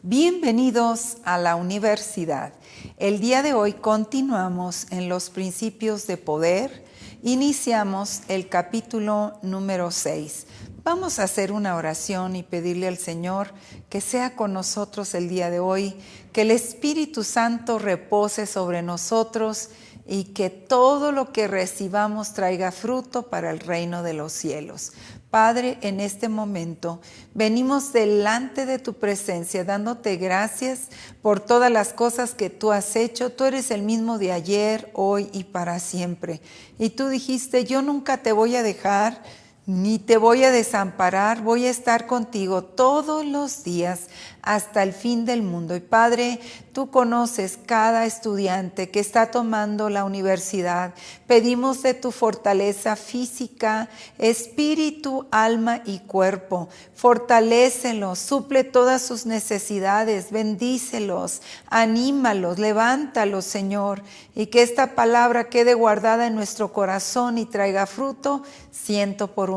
Bienvenidos a la universidad. El día de hoy continuamos en los principios de poder. Iniciamos el capítulo número 6. Vamos a hacer una oración y pedirle al Señor que sea con nosotros el día de hoy, que el Espíritu Santo repose sobre nosotros y que todo lo que recibamos traiga fruto para el reino de los cielos. Padre, en este momento venimos delante de tu presencia dándote gracias por todas las cosas que tú has hecho. Tú eres el mismo de ayer, hoy y para siempre. Y tú dijiste, yo nunca te voy a dejar ni te voy a desamparar, voy a estar contigo todos los días hasta el fin del mundo. Y Padre, tú conoces cada estudiante que está tomando la universidad. Pedimos de tu fortaleza física, espíritu, alma y cuerpo. Fortalécelos, suple todas sus necesidades, bendícelos, anímalos, levántalos, Señor, y que esta palabra quede guardada en nuestro corazón y traiga fruto 100%.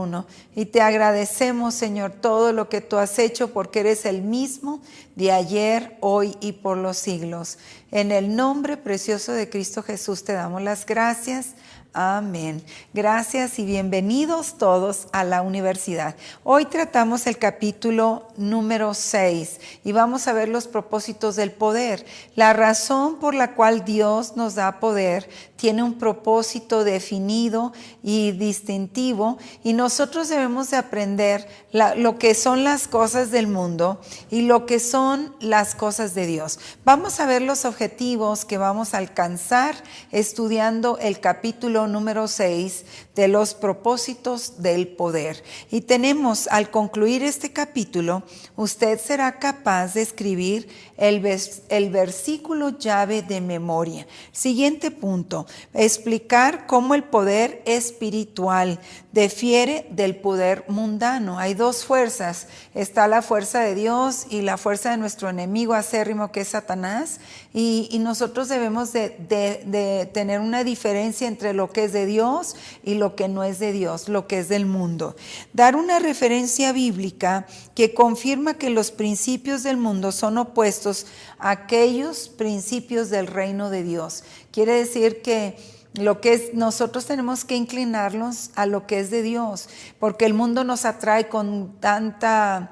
Y te agradecemos, Señor, todo lo que tú has hecho, porque eres el mismo de ayer, hoy y por los siglos. En el nombre precioso de Cristo Jesús te damos las gracias. Amén. Gracias y bienvenidos todos a la universidad. Hoy tratamos el capítulo número 6 y vamos a ver los propósitos del poder. La razón por la cual Dios nos da poder tiene un propósito definido y distintivo, y nosotros debemos de aprender lo que son las cosas del mundo y lo que son las cosas de Dios. Vamos a ver los objetivos que vamos a alcanzar estudiando el capítulo número 6 de los propósitos del poder. Y tenemos, al concluir este capítulo, usted será capaz de escribir el versículo llave de memoria. Siguiente punto, explicar cómo el poder espiritual difiere del poder mundano. Hay dos fuerzas, está la fuerza de Dios y la fuerza de nuestro enemigo acérrimo, que es Satanás, y nosotros debemos de tener una diferencia entre lo que es de Dios y lo que no es de Dios, lo que es del mundo. Dar una referencia bíblica que confirma que los principios del mundo son opuestos a aquellos principios del reino de Dios. Quiere decir que lo que es, nosotros tenemos que inclinarnos a lo que es de Dios, porque el mundo nos atrae con tanta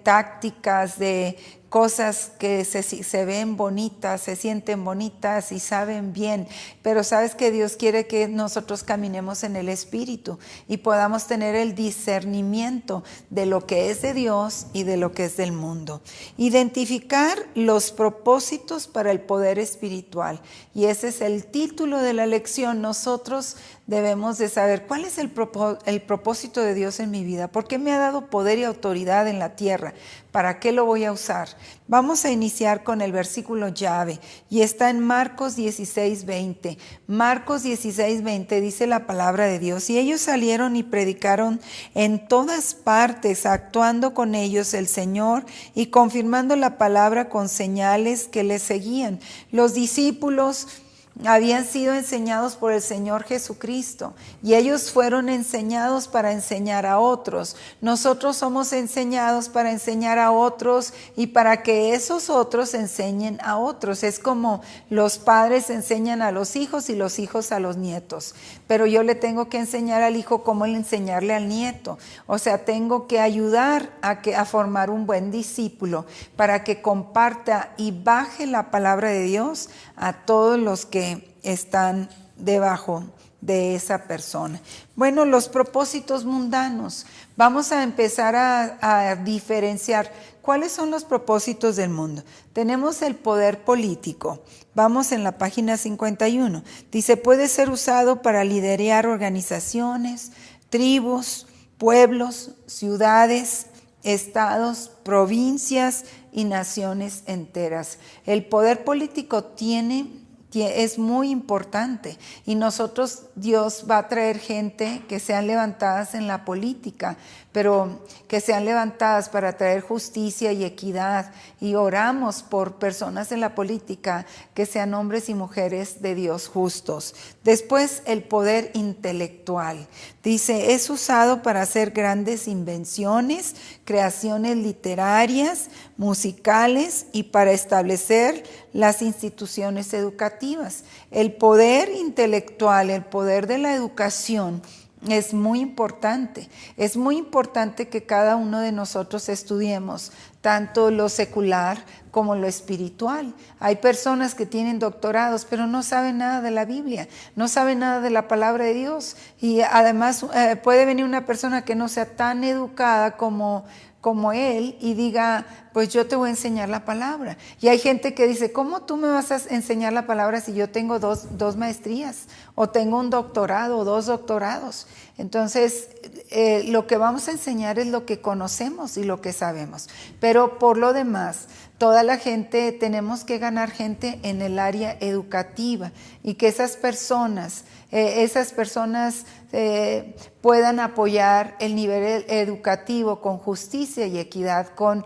tácticas de cosas que se ven bonitas, se sienten bonitas y saben bien, pero sabes que Dios quiere que nosotros caminemos en el Espíritu y podamos tener el discernimiento de lo que es de Dios y de lo que es del mundo. Identificar los propósitos para el poder espiritual, y ese es el título de la lección. Nosotros debemos de saber cuál es el propósito de Dios en mi vida. ¿Por qué me ha dado poder y autoridad en la tierra? ¿Para qué lo voy a usar? Vamos a iniciar con el versículo llave y está en Marcos 16:20. Marcos 16:20 dice la palabra de Dios: y ellos salieron y predicaron en todas partes, actuando con ellos el Señor y confirmando la palabra con señales que les seguían. Los discípulos habían sido enseñados por el Señor Jesucristo y ellos fueron enseñados para enseñar a otros. Nosotros somos enseñados para enseñar a otros y para que esos otros enseñen a otros. Es como los padres enseñan a los hijos y los hijos a los nietos, pero yo le tengo que enseñar al hijo cómo enseñarle al nieto. O sea, tengo que ayudar a formar un buen discípulo para que comparta y baje la palabra de Dios a todos los que están debajo de esa persona. Bueno, los propósitos mundanos. Vamos a empezar a diferenciar cuáles son los propósitos del mundo. Tenemos el poder político. Vamos en la página 51. Dice, puede ser usado para liderar organizaciones, tribus, pueblos, ciudades, estados, provincias y naciones enteras. El poder político es muy importante, y nosotros, Dios va a traer gente que sean levantadas en la política, pero que sean levantadas para traer justicia y equidad, y oramos por personas en la política que sean hombres y mujeres de Dios justos. Después, el poder intelectual. Dice, es usado para hacer grandes invenciones, creaciones literarias, musicales y para establecer las instituciones educativas. El poder intelectual, el poder de la educación es muy importante. Es muy importante que cada uno de nosotros estudiemos tanto lo secular como lo espiritual. Hay personas que tienen doctorados, pero no saben nada de la Biblia, no saben nada de la palabra de Dios. Y además puede venir una persona que no sea tan educada como él y diga, pues yo te voy a enseñar la palabra. Y hay gente que dice, ¿cómo tú me vas a enseñar la palabra si yo tengo dos maestrías o tengo un doctorado o 2 doctorados? Entonces, lo que vamos a enseñar es lo que conocemos y lo que sabemos. Pero por lo demás, toda la gente, tenemos que ganar gente en el área educativa y que esas personas puedan apoyar el nivel educativo con justicia y equidad, con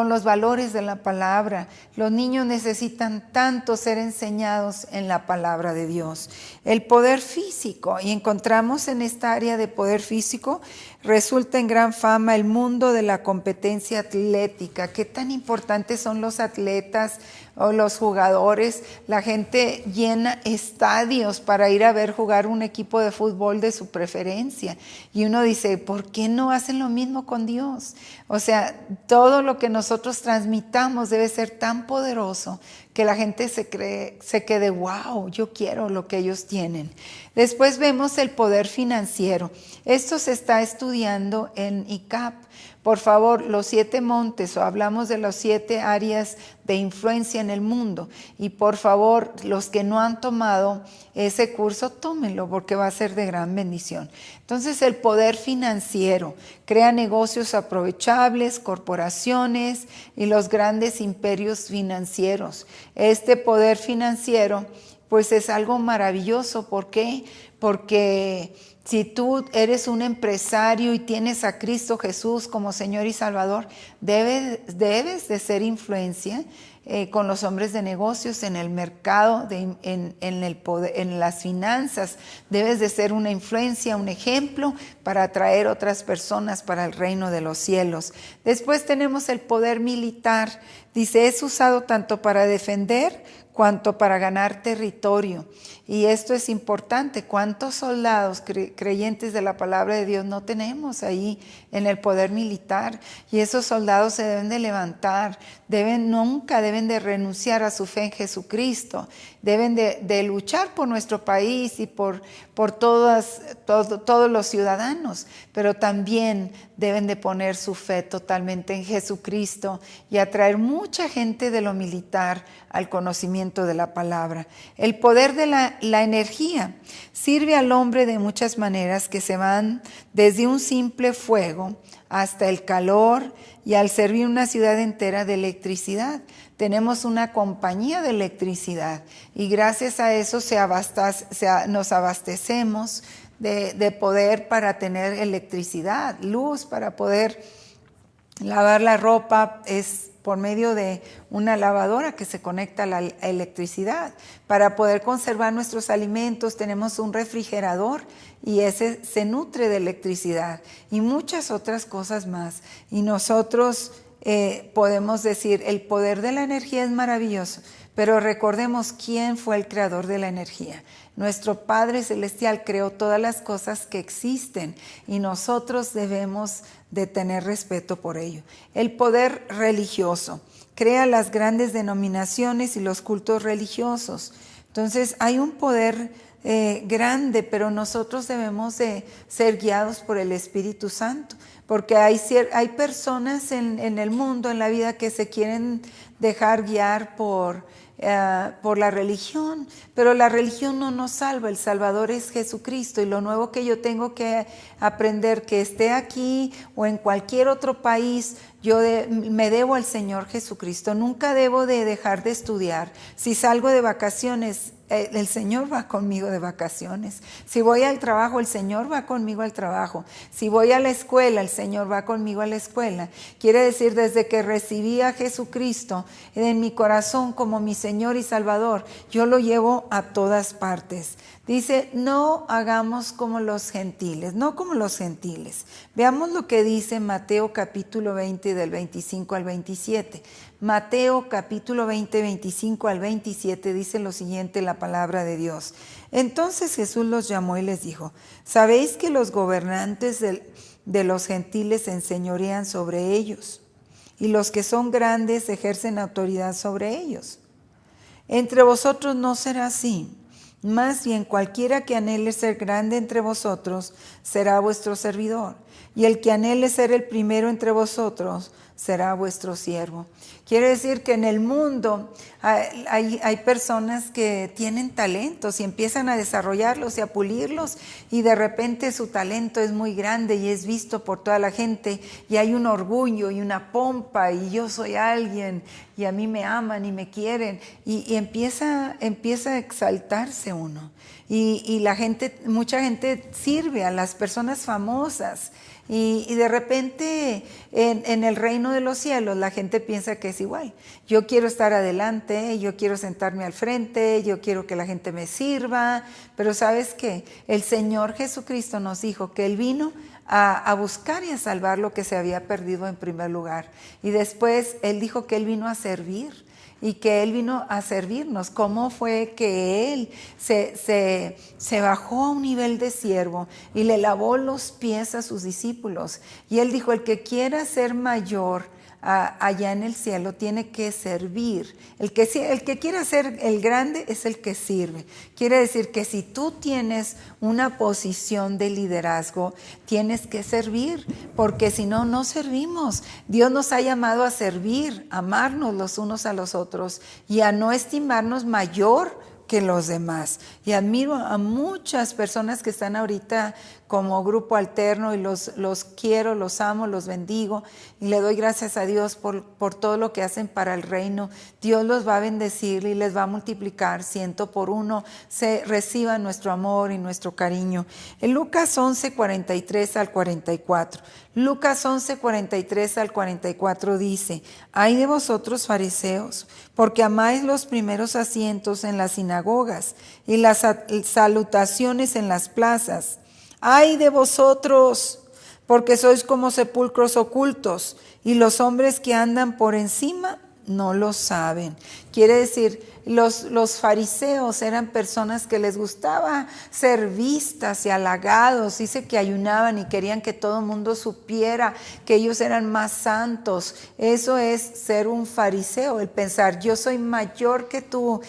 los valores de la palabra. Los niños necesitan tanto ser enseñados en la palabra de Dios. El poder físico, y encontramos en esta área de poder físico, resulta en gran fama el mundo de la competencia atlética. ¿Qué tan importantes son los atletas o los jugadores? La gente llena estadios para ir a ver jugar un equipo de fútbol de su preferencia. Y uno dice, ¿por qué no hacen lo mismo con Dios? O sea, todo lo que nosotros transmitamos debe ser tan poderoso que la gente se quede, wow, yo quiero lo que ellos tienen. Después vemos el poder financiero. Esto se está estudiando en ICAP. Por favor, los 7 montes, o hablamos de las 7 áreas de influencia en el mundo. Y por favor, los que no han tomado ese curso, tómenlo porque va a ser de gran bendición. Entonces, el poder financiero crea negocios aprovechables, corporaciones y los grandes imperios financieros. Este poder financiero, pues es algo maravilloso. ¿Por qué? Porque si tú eres un empresario y tienes a Cristo Jesús como Señor y Salvador, debes de ser influencia con los hombres de negocios en el mercado, en las finanzas. Debes de ser una influencia, un ejemplo para atraer otras personas para el reino de los cielos. Después tenemos el poder militar. Dice, es usado tanto para defender cuanto para ganar territorio. Y esto es importante. ¿Cuántos soldados creyentes de la palabra de Dios no tenemos ahí en el poder militar? Y esos soldados se deben de levantar, nunca deben de renunciar a su fe en Jesucristo, deben de luchar por nuestro país y por todos los ciudadanos, pero también deben de poner su fe totalmente en Jesucristo y atraer mucha gente de lo militar al conocimiento de la palabra. El poder de la energía sirve al hombre de muchas maneras que se van desde un simple fuego hasta el calor y al servir una ciudad entera de electricidad. Tenemos una compañía de electricidad y gracias a eso nos abastecemos de poder para tener electricidad, luz para poder lavar la ropa, es por medio de una lavadora que se conecta a la electricidad. Para poder conservar nuestros alimentos tenemos un refrigerador y ese se nutre de electricidad y muchas otras cosas más. Y nosotros podemos decir, el poder de la energía es maravilloso, pero recordemos quién fue el creador de la energía. Nuestro Padre Celestial creó todas las cosas que existen y nosotros debemos de tener respeto por ello. El poder religioso crea las grandes denominaciones y los cultos religiosos. Entonces hay un poder grande, pero nosotros debemos de ser guiados por el Espíritu Santo, porque hay personas en el mundo, en la vida, que se quieren dejar guiar por la religión, pero la religión no nos salva. El Salvador es Jesucristo, y lo nuevo que yo tengo que aprender, que esté aquí o en cualquier otro país, yo me debo al Señor Jesucristo. Nunca debo de dejar de estudiar. Si salgo de vacaciones, el Señor va conmigo de vacaciones. Si voy al trabajo, el Señor va conmigo al trabajo. Si voy a la escuela, el Señor va conmigo a la escuela. Quiere decir, desde que recibí a Jesucristo en mi corazón como mi Señor y Salvador, yo lo llevo a todas partes. Dice, no hagamos como los gentiles, no como los gentiles. Veamos lo que dice Mateo capítulo 20 del 25 al 27. Mateo capítulo 20, 25 al 27 dice lo siguiente la palabra de Dios. Entonces Jesús los llamó y les dijo, ¿sabéis que los gobernantes de los gentiles se enseñorean sobre ellos? Y los que son grandes ejercen autoridad sobre ellos. Entre vosotros no será así. Más bien cualquiera que anhele ser grande entre vosotros será vuestro servidor, y el que anhele ser el primero entre vosotros será vuestro siervo. Quiere decir que en el mundo hay personas que tienen talentos y empiezan a desarrollarlos y a pulirlos, y de repente su talento es muy grande y es visto por toda la gente, y hay un orgullo y una pompa, y yo soy alguien y a mí me aman y me quieren, y empieza a exaltarse uno, y mucha gente sirve a las personas famosas. Y de repente en el reino de los cielos la gente piensa que es igual. Yo quiero estar adelante, yo quiero sentarme al frente, yo quiero que la gente me sirva, pero ¿sabes qué? El Señor Jesucristo nos dijo que Él vino a buscar y a salvar lo que se había perdido en primer lugar. Y después Él dijo que Él vino a servir. Y que Él vino a servirnos. ¿Cómo fue que Él se bajó a un nivel de siervo y le lavó los pies a sus discípulos? Y Él dijo, el que quiera ser mayor allá en el cielo tiene que servir. El que quiera ser el grande es el que sirve. Quiere decir que si tú tienes una posición de liderazgo, tienes que servir, porque si no, no servimos. Dios nos ha llamado a servir, a amarnos los unos a los otros y a no estimarnos mayor que los demás. Y admiro a muchas personas que están ahorita como grupo alterno y los quiero, los amo, los bendigo y le doy gracias a Dios por todo lo que hacen para el reino. Dios los va a bendecir y les va a multiplicar 100 por 1. Reciban nuestro amor y nuestro cariño. En Lucas 11, 43 al 44. Lucas 11, 43 al 44 dice, ay de vosotros fariseos, porque amáis los primeros asientos en las sinagogas y las salutaciones en las plazas. Ay de vosotros, porque sois como sepulcros ocultos, y los hombres que andan por encima no lo saben. Quiere decir, los fariseos eran personas que les gustaba ser vistas y halagados. Dice que ayunaban y querían que todo el mundo supiera que ellos eran más santos. Eso es ser un fariseo, el pensar, yo soy mayor que tú,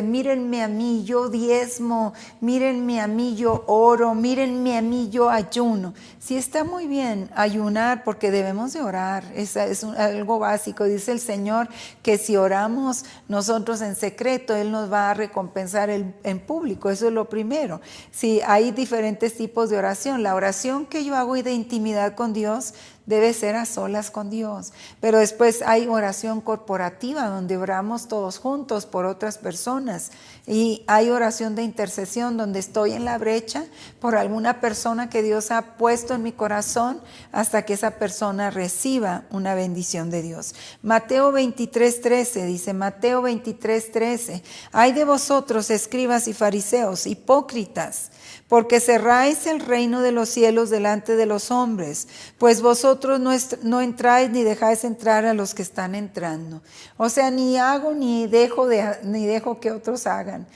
mírenme a mí, yo diezmo, mírenme a mí, yo oro, mírenme a mí, yo ayuno. Sí, está muy bien ayunar porque debemos de orar, es algo básico. Dice el Señor que si oramos nosotros en secreto, Él nos va a recompensar en público. Eso es lo primero. Sí, hay diferentes tipos de oración. La oración que yo hago de intimidad con Dios debe ser a solas con Dios. Pero después hay oración corporativa donde oramos todos juntos por otras personas. Y hay oración de intercesión donde estoy en la brecha por alguna persona que Dios ha puesto en mi corazón hasta que esa persona reciba una bendición de Dios. Mateo 23:13 dice, Mateo 23:13, ay de vosotros, escribas y fariseos, hipócritas, porque cerráis el reino de los cielos delante de los hombres, pues vosotros no entráis ni dejáis entrar a los que están entrando. O sea, ni hago ni dejo que otros hagan.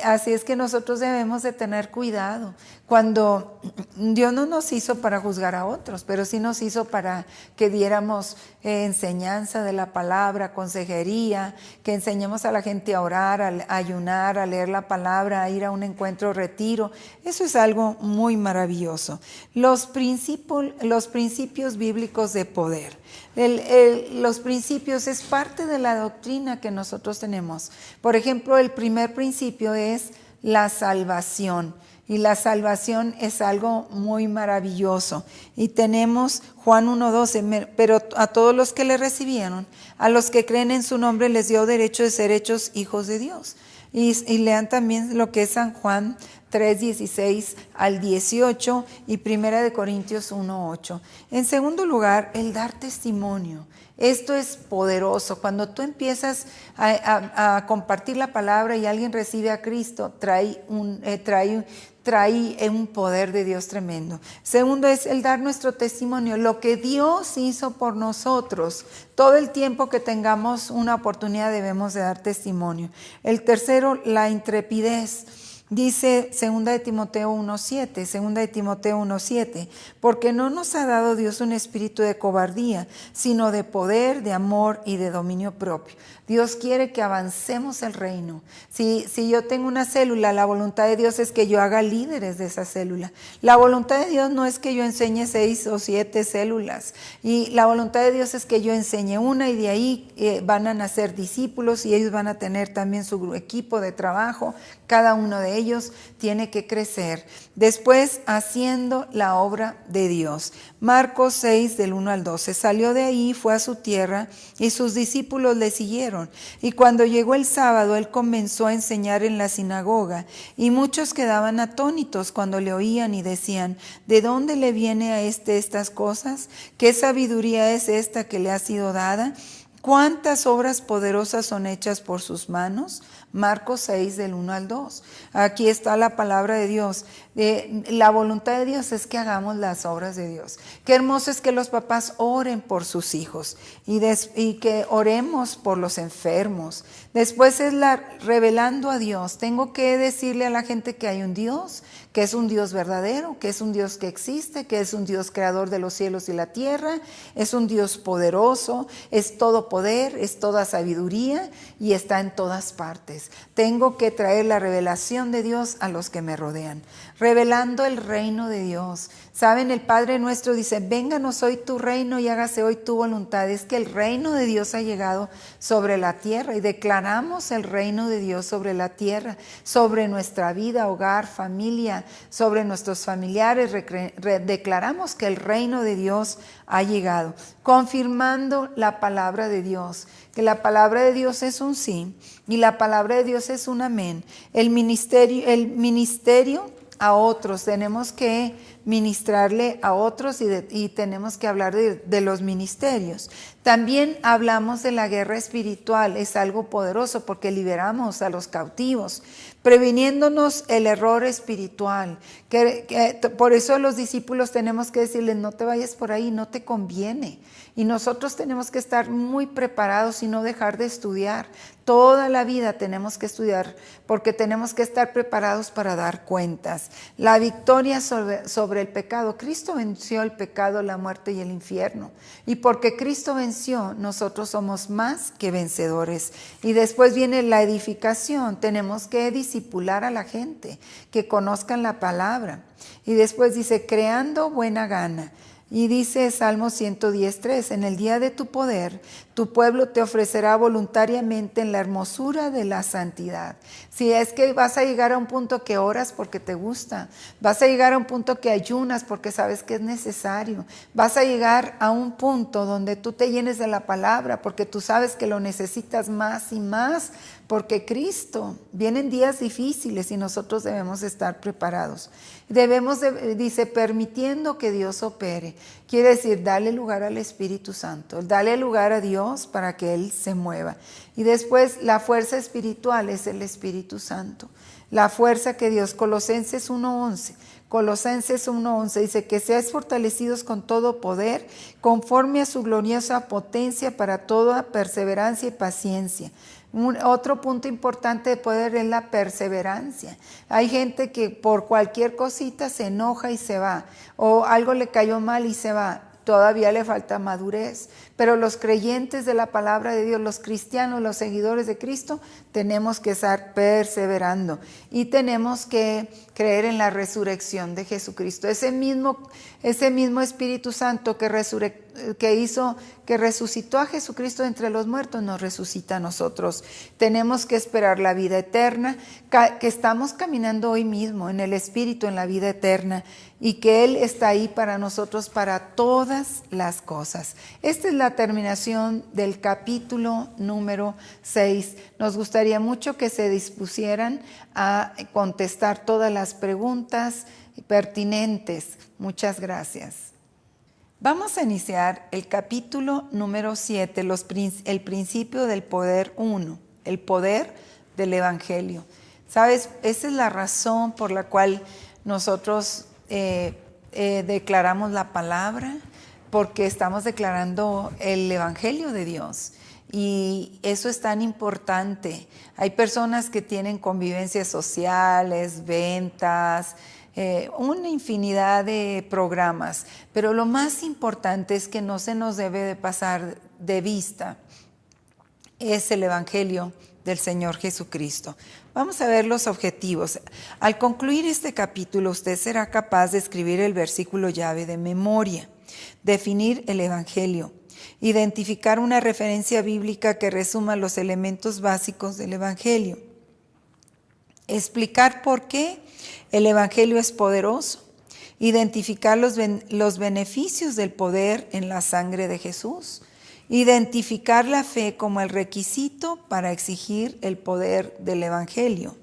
Así es que nosotros debemos de tener cuidado. Cuando Dios no nos hizo para juzgar a otros, pero sí nos hizo para que diéramos enseñanza de la palabra, consejería, que enseñemos a la gente a orar, a ayunar, a leer la palabra, a ir a un encuentro retiro. Eso es algo muy maravilloso. Los principios bíblicos de poder. Los principios es parte de la doctrina que nosotros tenemos. Por ejemplo, el primer principio es la salvación. Y la salvación es algo muy maravilloso. Y tenemos Juan 1:12, pero a todos los que le recibieron, a los que creen en su nombre, les dio derecho de ser hechos hijos de Dios. Y lean también lo que es San Juan 3:16 al 18 y 1 Corintios 1:8. En segundo lugar, el dar testimonio. Esto es poderoso. Cuando tú empiezas a compartir la palabra y alguien recibe a Cristo, trae un poder de Dios tremendo. Segundo es el dar nuestro testimonio, lo que Dios hizo por nosotros. Todo el tiempo que tengamos una oportunidad debemos de dar testimonio. El tercero, la intrepidez. Dice 2 Timoteo 1:7, porque no nos ha dado Dios un espíritu de cobardía, sino de poder, de amor y de dominio propio. Dios quiere que avancemos el reino. Si yo tengo una célula, la voluntad de Dios es que yo haga líderes de esa célula. La voluntad de Dios no es que yo enseñe 6 o 7 células. Y la voluntad de Dios es que yo enseñe una y de ahí van a nacer discípulos y ellos van a tener también su equipo de trabajo. Cada uno de ellos tiene que crecer. Después, haciendo la obra de Dios. Marcos 6, del 1 al 12. Salió de ahí, fue a su tierra y sus discípulos le siguieron. Y cuando llegó el sábado, él comenzó a enseñar en la sinagoga. Y muchos quedaban atónitos cuando le oían y decían, ¿de dónde le viene a estas cosas? ¿Qué sabiduría es esta que le ha sido dada? ¿Cuántas obras poderosas son hechas por sus manos? Marcos 6, del 1 al 2. Aquí está la palabra de Dios. La voluntad de Dios es que hagamos las obras de Dios. Qué hermoso es que los papás oren por sus hijos y que oremos por los enfermos. Después es revelando a Dios. Tengo que decirle a la gente que hay un Dios, que es un Dios verdadero, que es un Dios que existe, que es un Dios creador de los cielos y la tierra, es un Dios poderoso, es todo poder, es toda sabiduría y está en todas partes. Tengo que traer la revelación de Dios a los que me rodean, revelando el reino de Dios. Saben, el Padre nuestro dice, vénganos hoy tu reino y hágase hoy tu voluntad. Es que el reino de Dios ha llegado sobre la tierra y declaramos el reino de Dios sobre la tierra, sobre nuestra vida, hogar, familia, sobre nuestros familiares. Declaramos que el reino de Dios ha llegado, confirmando la palabra de Dios, que la palabra de Dios es un sí y la palabra de Dios es un amén. El ministerio a otros, tenemos que ministrarle a otros y tenemos que hablar de los ministerios. También hablamos de la guerra espiritual, es algo poderoso porque liberamos a los cautivos, previniéndonos el error espiritual. Por eso los discípulos tenemos que decirles, no te vayas por ahí, no te conviene. Y nosotros tenemos que estar muy preparados y no dejar de estudiar. Toda la vida tenemos que estudiar porque tenemos que estar preparados para dar cuentas. La victoria sobre el pecado. Cristo venció el pecado, la muerte y el infierno. Y porque Cristo venció, nosotros somos más que vencedores. Y después viene la edificación. Tenemos que discipular a la gente, que conozcan la palabra. Y después dice, creando buena gana. Y dice Salmo 110:3, en el día de tu poder, tu pueblo te ofrecerá voluntariamente en la hermosura de la santidad. Si es que vas a llegar a un punto que oras porque te gusta, vas a llegar a un punto que ayunas porque sabes que es necesario, vas a llegar a un punto donde tú te llenes de la palabra porque tú sabes que lo necesitas más y más, porque Cristo, vienen días difíciles y nosotros debemos estar preparados. Dice, permitiendo que Dios opere. Quiere decir, dale lugar al Espíritu Santo, dale lugar a Dios para que Él se mueva. Y después, la fuerza espiritual es el Espíritu Santo. La fuerza que Dios, Colosenses 1:11 dice que seáis fortalecidos con todo poder, conforme a su gloriosa potencia para toda perseverancia y paciencia. Otro punto importante de poder es la perseverancia. Hay gente que por cualquier cosita se enoja y se va, o algo le cayó mal y se va. Todavía le falta madurez, pero los creyentes de la palabra de Dios, los cristianos, los seguidores de Cristo, tenemos que estar perseverando y tenemos que creer en la resurrección de Jesucristo. Ese mismo Espíritu Santo que que resucitó a Jesucristo entre los muertos, nos resucita a nosotros. Tenemos que esperar la vida eterna, que estamos caminando hoy mismo en el Espíritu, en la vida eterna, y que Él está ahí para nosotros, para todas las cosas. Esta es la terminación del capítulo número 6. Nos gustaría mucho que se dispusieran a contestar todas las preguntas pertinentes. Muchas gracias. Vamos a iniciar el capítulo número 7, el principio del poder 1, el poder del Evangelio. ¿Sabes? Esa es la razón por la cual nosotros declaramos la palabra, porque estamos declarando el Evangelio de Dios. Y eso es tan importante. Hay personas que tienen convivencias sociales, ventas, una infinidad de programas, pero lo más importante es que no se nos debe de pasar de vista, es el Evangelio del Señor Jesucristo. Vamos a ver los objetivos. Al concluir este capítulo, usted será capaz de escribir el versículo llave de memoria, definir el Evangelio, identificar una referencia bíblica que resuma los elementos básicos del Evangelio, explicar por qué el Evangelio es poderoso, identificar los beneficios del poder en la sangre de Jesús, identificar la fe como el requisito para exigir el poder del Evangelio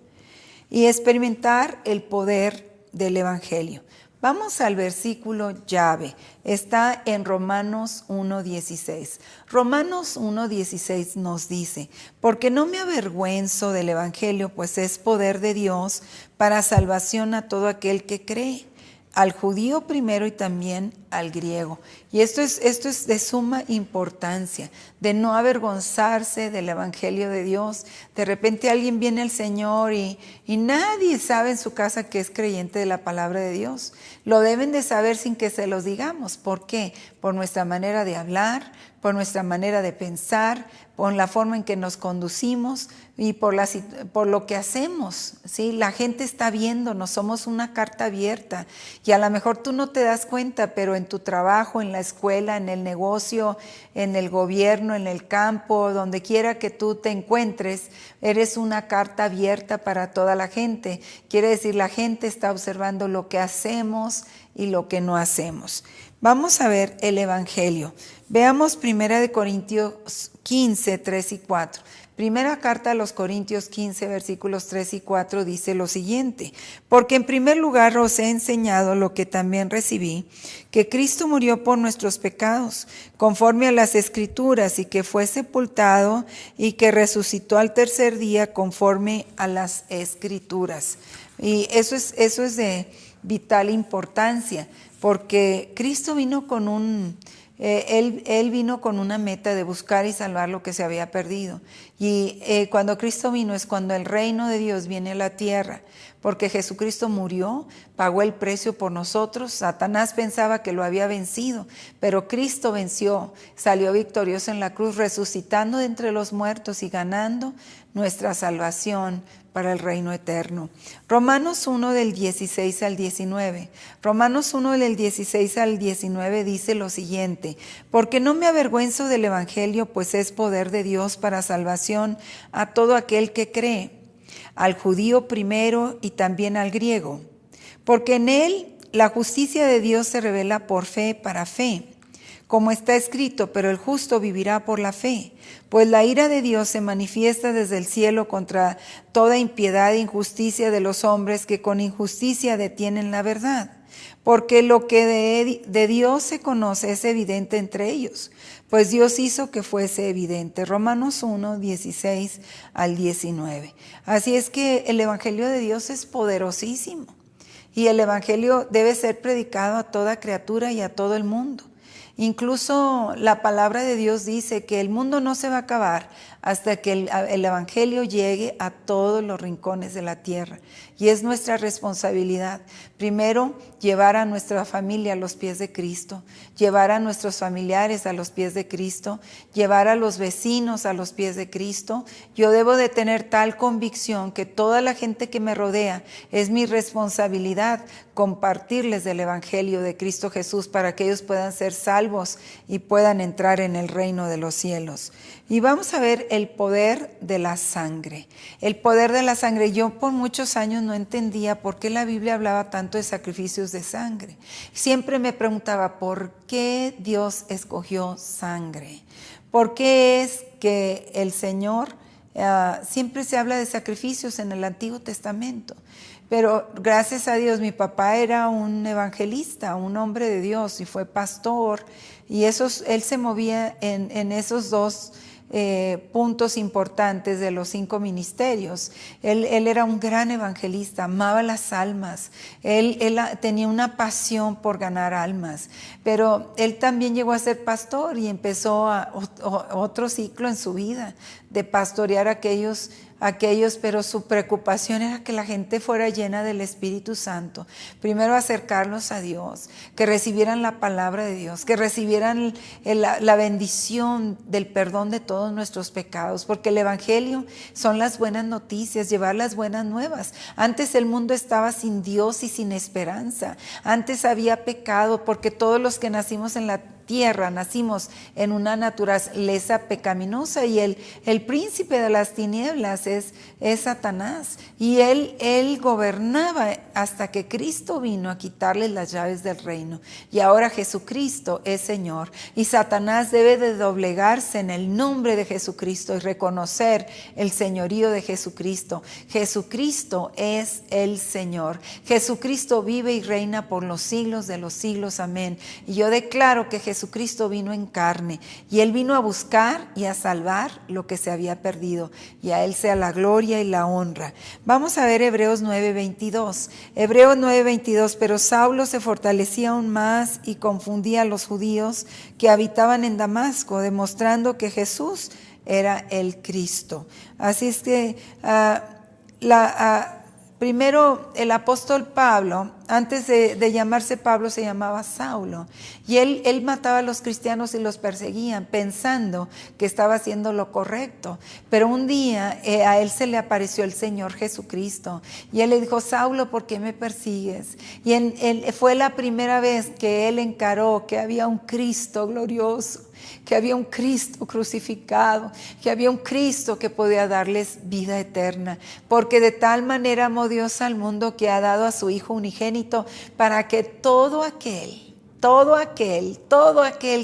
y experimentar el poder del Evangelio. Vamos al versículo llave. Está en Romanos 1:16. Romanos 1:16 nos dice: porque no me avergüenzo del Evangelio, pues es poder de Dios para salvación a todo aquel que cree, al judío primero y también al griego. Y esto es de suma importancia, de no avergonzarse del Evangelio de Dios. De repente alguien viene al Señor y nadie sabe en su casa que es creyente de la palabra de Dios. Lo deben de saber sin que se los digamos. ¿Por qué? Por nuestra manera de hablar, por nuestra manera de pensar, por la forma en que nos conducimos y por lo que hacemos, ¿sí? La gente está viéndonos, somos una carta abierta y a lo mejor tú no te das cuenta, pero en tu trabajo, en la escuela, en el negocio, en el gobierno, en el campo, donde quiera que tú te encuentres, eres una carta abierta para toda la gente. Quiere decir, la gente está observando lo que hacemos y lo que no hacemos. Vamos a ver el Evangelio. Veamos 1 Corintios 15, 3 y 4. Primera carta a los Corintios 15, versículos 3 y 4 dice lo siguiente: porque en primer lugar os he enseñado lo que también recibí, que Cristo murió por nuestros pecados, conforme a las Escrituras, y que fue sepultado y que resucitó al tercer día, conforme a las Escrituras. Y eso es de vital importancia, porque Cristo vino con Él vino con una meta de buscar y salvar lo que se había perdido. Y cuando Cristo vino es cuando el reino de Dios viene a la tierra, porque Jesucristo murió, pagó el precio por nosotros. Satanás pensaba que lo había vencido, pero Cristo venció, salió victorioso en la cruz, resucitando de entre los muertos y ganando nuestra salvación para el reino eterno. Romanos 1 del 16 al 19. Romanos 1 del 16 al 19 dice lo siguiente: porque no me avergüenzo del Evangelio, pues es poder de Dios para salvación a todo aquel que cree, al judío primero y también al griego. Porque en él la justicia de Dios se revela por fe para fe, como está escrito: pero el justo vivirá por la fe. Pues la ira de Dios se manifiesta desde el cielo contra toda impiedad e injusticia de los hombres que con injusticia detienen la verdad. Porque lo que de Dios se conoce es evidente entre ellos, pues Dios hizo que fuese evidente. Romanos 1, 16 al 19. Así es que el Evangelio de Dios es poderosísimo y el Evangelio debe ser predicado a toda criatura y a todo el mundo. Incluso la palabra de Dios dice que el mundo no se va a acabar hasta que el Evangelio llegue a todos los rincones de la tierra. Y es nuestra responsabilidad, primero, llevar a nuestra familia a los pies de Cristo, llevar a nuestros familiares a los pies de Cristo, llevar a los vecinos a los pies de Cristo. Yo debo de tener tal convicción que toda la gente que me rodea es mi responsabilidad compartirles del Evangelio de Cristo Jesús para que ellos puedan ser salvos y puedan entrar en el reino de los cielos. Y vamos a ver el poder de la sangre. El poder de la sangre. Yo por muchos años no entendía por qué la Biblia hablaba tanto de sacrificios de sangre. Siempre me preguntaba, ¿por qué Dios escogió sangre? ¿Por qué es que el Señor, siempre se habla de sacrificios en el Antiguo Testamento? Pero gracias a Dios, mi papá era un evangelista, un hombre de Dios, y fue pastor, y él se movía en esos dos puntos importantes de los 5 ministerios. Él era un gran evangelista, amaba las almas, él tenía una pasión por ganar almas, pero él también llegó a ser pastor y empezó otro ciclo en su vida de pastorear aquellos, pero su preocupación era que la gente fuera llena del Espíritu Santo. Primero acercarlos a Dios, que recibieran la palabra de Dios, que recibieran la bendición del perdón de todos nuestros pecados, porque el Evangelio son las buenas noticias, llevar las buenas nuevas. Antes el mundo estaba sin Dios y sin esperanza. Antes había pecado, porque todos los que nacimos en la tierra, nacimos en una naturaleza pecaminosa, y el príncipe de las tinieblas es Satanás, y él gobernaba hasta que Cristo vino a quitarle las llaves del reino, y ahora Jesucristo es Señor, y Satanás debe de doblegarse en el nombre de Jesucristo y reconocer el señorío de Jesucristo. Jesucristo es el Señor, Jesucristo vive y reina por los siglos de los siglos, amén. Y yo declaro que Jesucristo vino en carne, y Él vino a buscar y a salvar lo que se había perdido, y a Él sea la gloria y la honra. Vamos a ver Hebreos 9:22. Hebreos 9:22, pero Saulo se fortalecía aún más y confundía a los judíos que habitaban en Damasco, demostrando que Jesús era el Cristo. Así es que primero, el apóstol Pablo, antes de llamarse Pablo, se llamaba Saulo. Y él mataba a los cristianos y los perseguían, pensando que estaba haciendo lo correcto. Pero un día a él se le apareció el Señor Jesucristo. Y él le dijo, Saulo, ¿por qué me persigues? Y fue la primera vez que él encaró que había un Cristo glorioso, que había un Cristo crucificado, que había un Cristo que podía darles vida eterna, porque de tal manera amó Dios al mundo que ha dado a su Hijo unigénito, para que todo aquel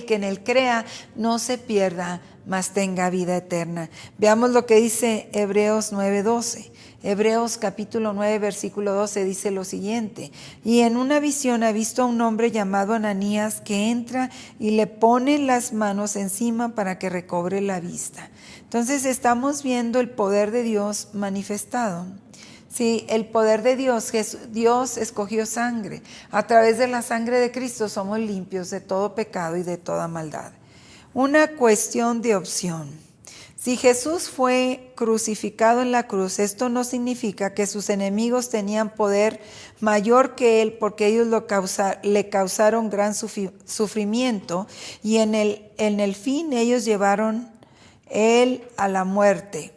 que en él crea no se pierda, mas tenga vida eterna. Veamos lo que dice Hebreos 9:12. Hebreos capítulo 9 versículo 12 dice lo siguiente: y en una visión ha visto a un hombre llamado Ananías, que entra y le pone las manos encima para que recobre la vista. Entonces estamos viendo el poder de Dios manifestado. Sí, el poder de Dios. Dios escogió sangre. A través de la sangre de Cristo somos limpios de todo pecado y de toda maldad. Una cuestión de opción. Si Jesús fue crucificado en la cruz, esto no significa que sus enemigos tenían poder mayor que él, porque ellos le causaron gran sufrimiento, y en el fin ellos llevaron él a la muerte.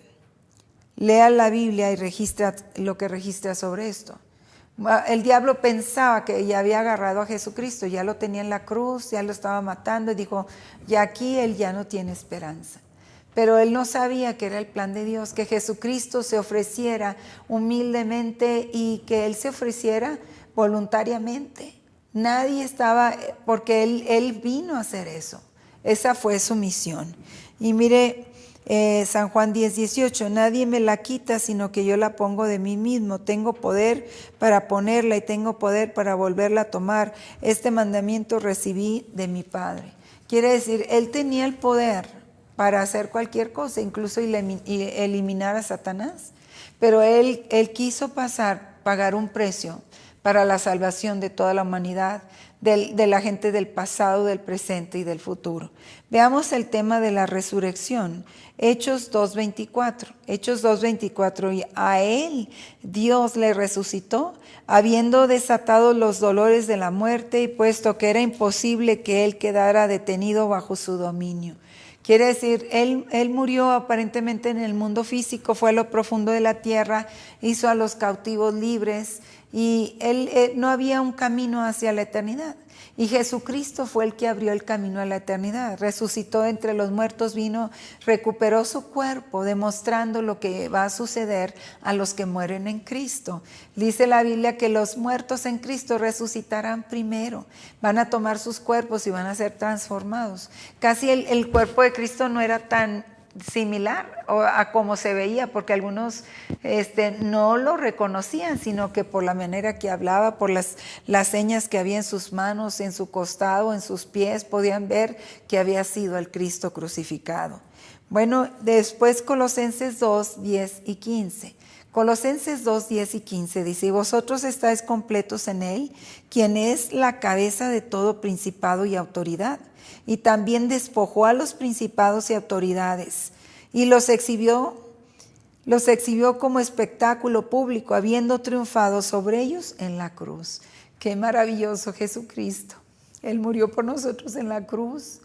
Lea la Biblia y registra lo que registra sobre esto. El diablo pensaba que ya había agarrado a Jesucristo, ya lo tenía en la cruz, ya lo estaba matando, y dijo, ya aquí él ya no tiene esperanza. Pero él no sabía que era el plan de Dios, que Jesucristo se ofreciera humildemente y que él se ofreciera voluntariamente. Nadie estaba, porque él vino a hacer eso. Esa fue su misión. Y mire, San Juan 10:18, nadie me la quita, sino que yo la pongo de mí mismo. Tengo poder para ponerla y tengo poder para volverla a tomar. Este mandamiento recibí de mi Padre. Quiere decir, él tenía el poder para hacer cualquier cosa, incluso eliminar a Satanás. Pero él quiso pagar un precio para la salvación de toda la humanidad, de la gente del pasado, del presente y del futuro. Veamos el tema de la resurrección. Hechos 2:24. Hechos 2:24. Y a él Dios le resucitó, habiendo desatado los dolores de la muerte y puesto que era imposible que él quedara detenido bajo su dominio. Quiere decir, él murió aparentemente en el mundo físico, fue a lo profundo de la tierra, hizo a los cautivos libres y no había un camino hacia la eternidad. Y Jesucristo fue el que abrió el camino a la eternidad. Resucitó entre los muertos, vino, recuperó su cuerpo, demostrando lo que va a suceder a los que mueren en Cristo. Dice la Biblia que los muertos en Cristo resucitarán primero. Van a tomar sus cuerpos y van a ser transformados. Casi el cuerpo de Cristo no era tan similar a como se veía, porque algunos no lo reconocían, sino que por la manera que hablaba, por las señas que había en sus manos, en su costado, en sus pies, podían ver que había sido el Cristo crucificado. Bueno, después Colosenses 2, 10 y 15. Colosenses 2, 10 y 15 dice: y vosotros estáis completos en él, quien es la cabeza de todo principado y autoridad. Y también despojó a los principados y autoridades y los exhibió como espectáculo público, habiendo triunfado sobre ellos en la cruz. Qué maravilloso Jesucristo. Él murió por nosotros en la cruz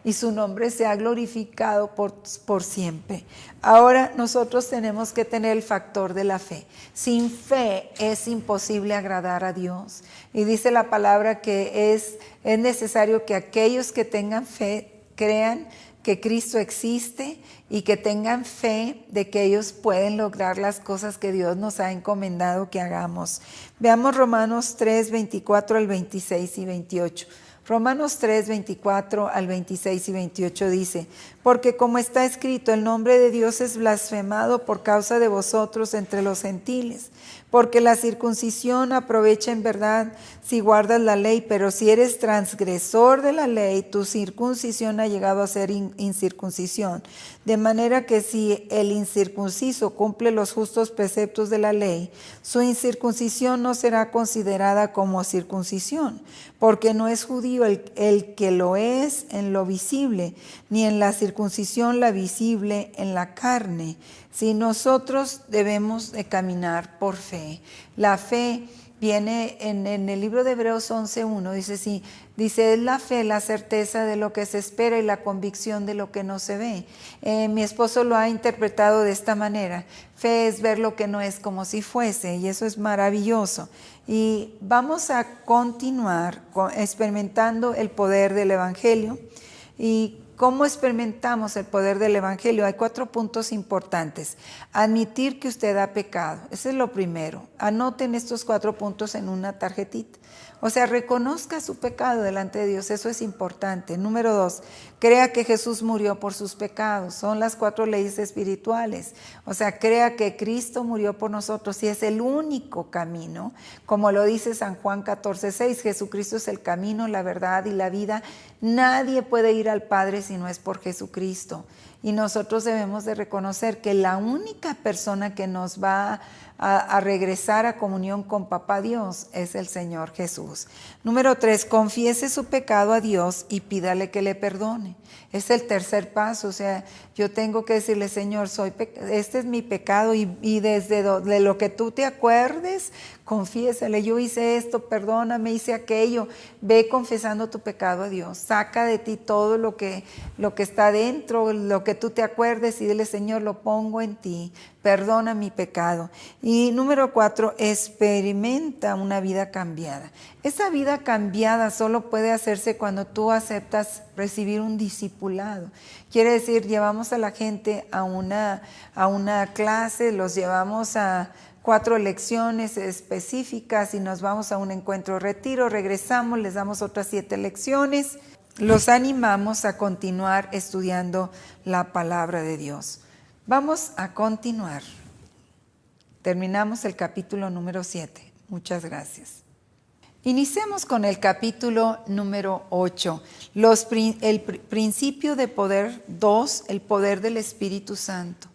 y su nombre se ha glorificado por siempre. Ahora nosotros tenemos que tener el factor de la fe. Sin fe es imposible agradar a Dios. Y dice la palabra que es necesario que aquellos que tengan fe crean que Cristo existe y que tengan fe de que ellos pueden lograr las cosas que Dios nos ha encomendado que hagamos. Veamos Romanos 3, 24 al 26 y 28. Romanos 3, 24 al 26 y 28 dice: porque como está escrito, el nombre de Dios es blasfemado por causa de vosotros entre los gentiles, porque la circuncisión aprovecha en verdad si guardas la ley, pero si eres transgresor de la ley, tu circuncisión ha llegado a ser incircuncisión. De manera que si el incircunciso cumple los justos preceptos de la ley, su incircuncisión no será considerada como circuncisión, porque no es judío el que lo es en lo visible, ni en la circuncisión la visible en la carne. Si nosotros debemos de caminar por fe. La fe viene en el libro de Hebreos 11:1, dice, es la fe, la certeza de lo que se espera y la convicción de lo que no se ve. Mi esposo lo ha interpretado de esta manera: fe es ver lo que no es como si fuese, y eso es maravilloso. Y vamos a continuar experimentando el poder del Evangelio. ¿Y cómo experimentamos el poder del Evangelio? Hay 4 puntos importantes. Admitir que usted ha pecado, ese es lo primero. Anoten estos 4 puntos en una tarjetita. O sea, reconozca su pecado delante de Dios, eso es importante. Número 2, crea que Jesús murió por sus pecados. Son las 4 leyes espirituales. O sea, crea que Cristo murió por nosotros y es el único camino. Como lo dice San Juan 14:6, Jesucristo es el camino, la verdad y la vida. Nadie puede ir al Padre si no es por Jesucristo. Y nosotros debemos de reconocer que la única persona que nos va a regresar a comunión con Papá Dios es el Señor Jesús. Número 3, confiese su pecado a Dios y pídale que le perdone. Es el tercer paso. O sea, yo tengo que decirle: Señor, este es mi pecado, y desde de lo que tú te acuerdes, confiésale: yo hice esto, perdóname, hice aquello. Ve confesando tu pecado a Dios. Saca de ti todo lo que está dentro, lo que tú te acuerdes, y dile: Señor, lo pongo en ti, perdona mi pecado. Y número 4, experimenta una vida cambiada. Esa vida cambiada solo puede hacerse cuando tú aceptas recibir un discipulado. Quiere decir, llevamos a la gente a una clase, los llevamos a 4 lecciones específicas y nos vamos a un encuentro retiro, regresamos, les damos otras 7 lecciones. Los animamos a continuar estudiando la palabra de Dios. Vamos a continuar. Terminamos el capítulo número 7. Muchas gracias. Iniciemos con el capítulo número 8, el principio de poder 2, el poder del Espíritu Santo.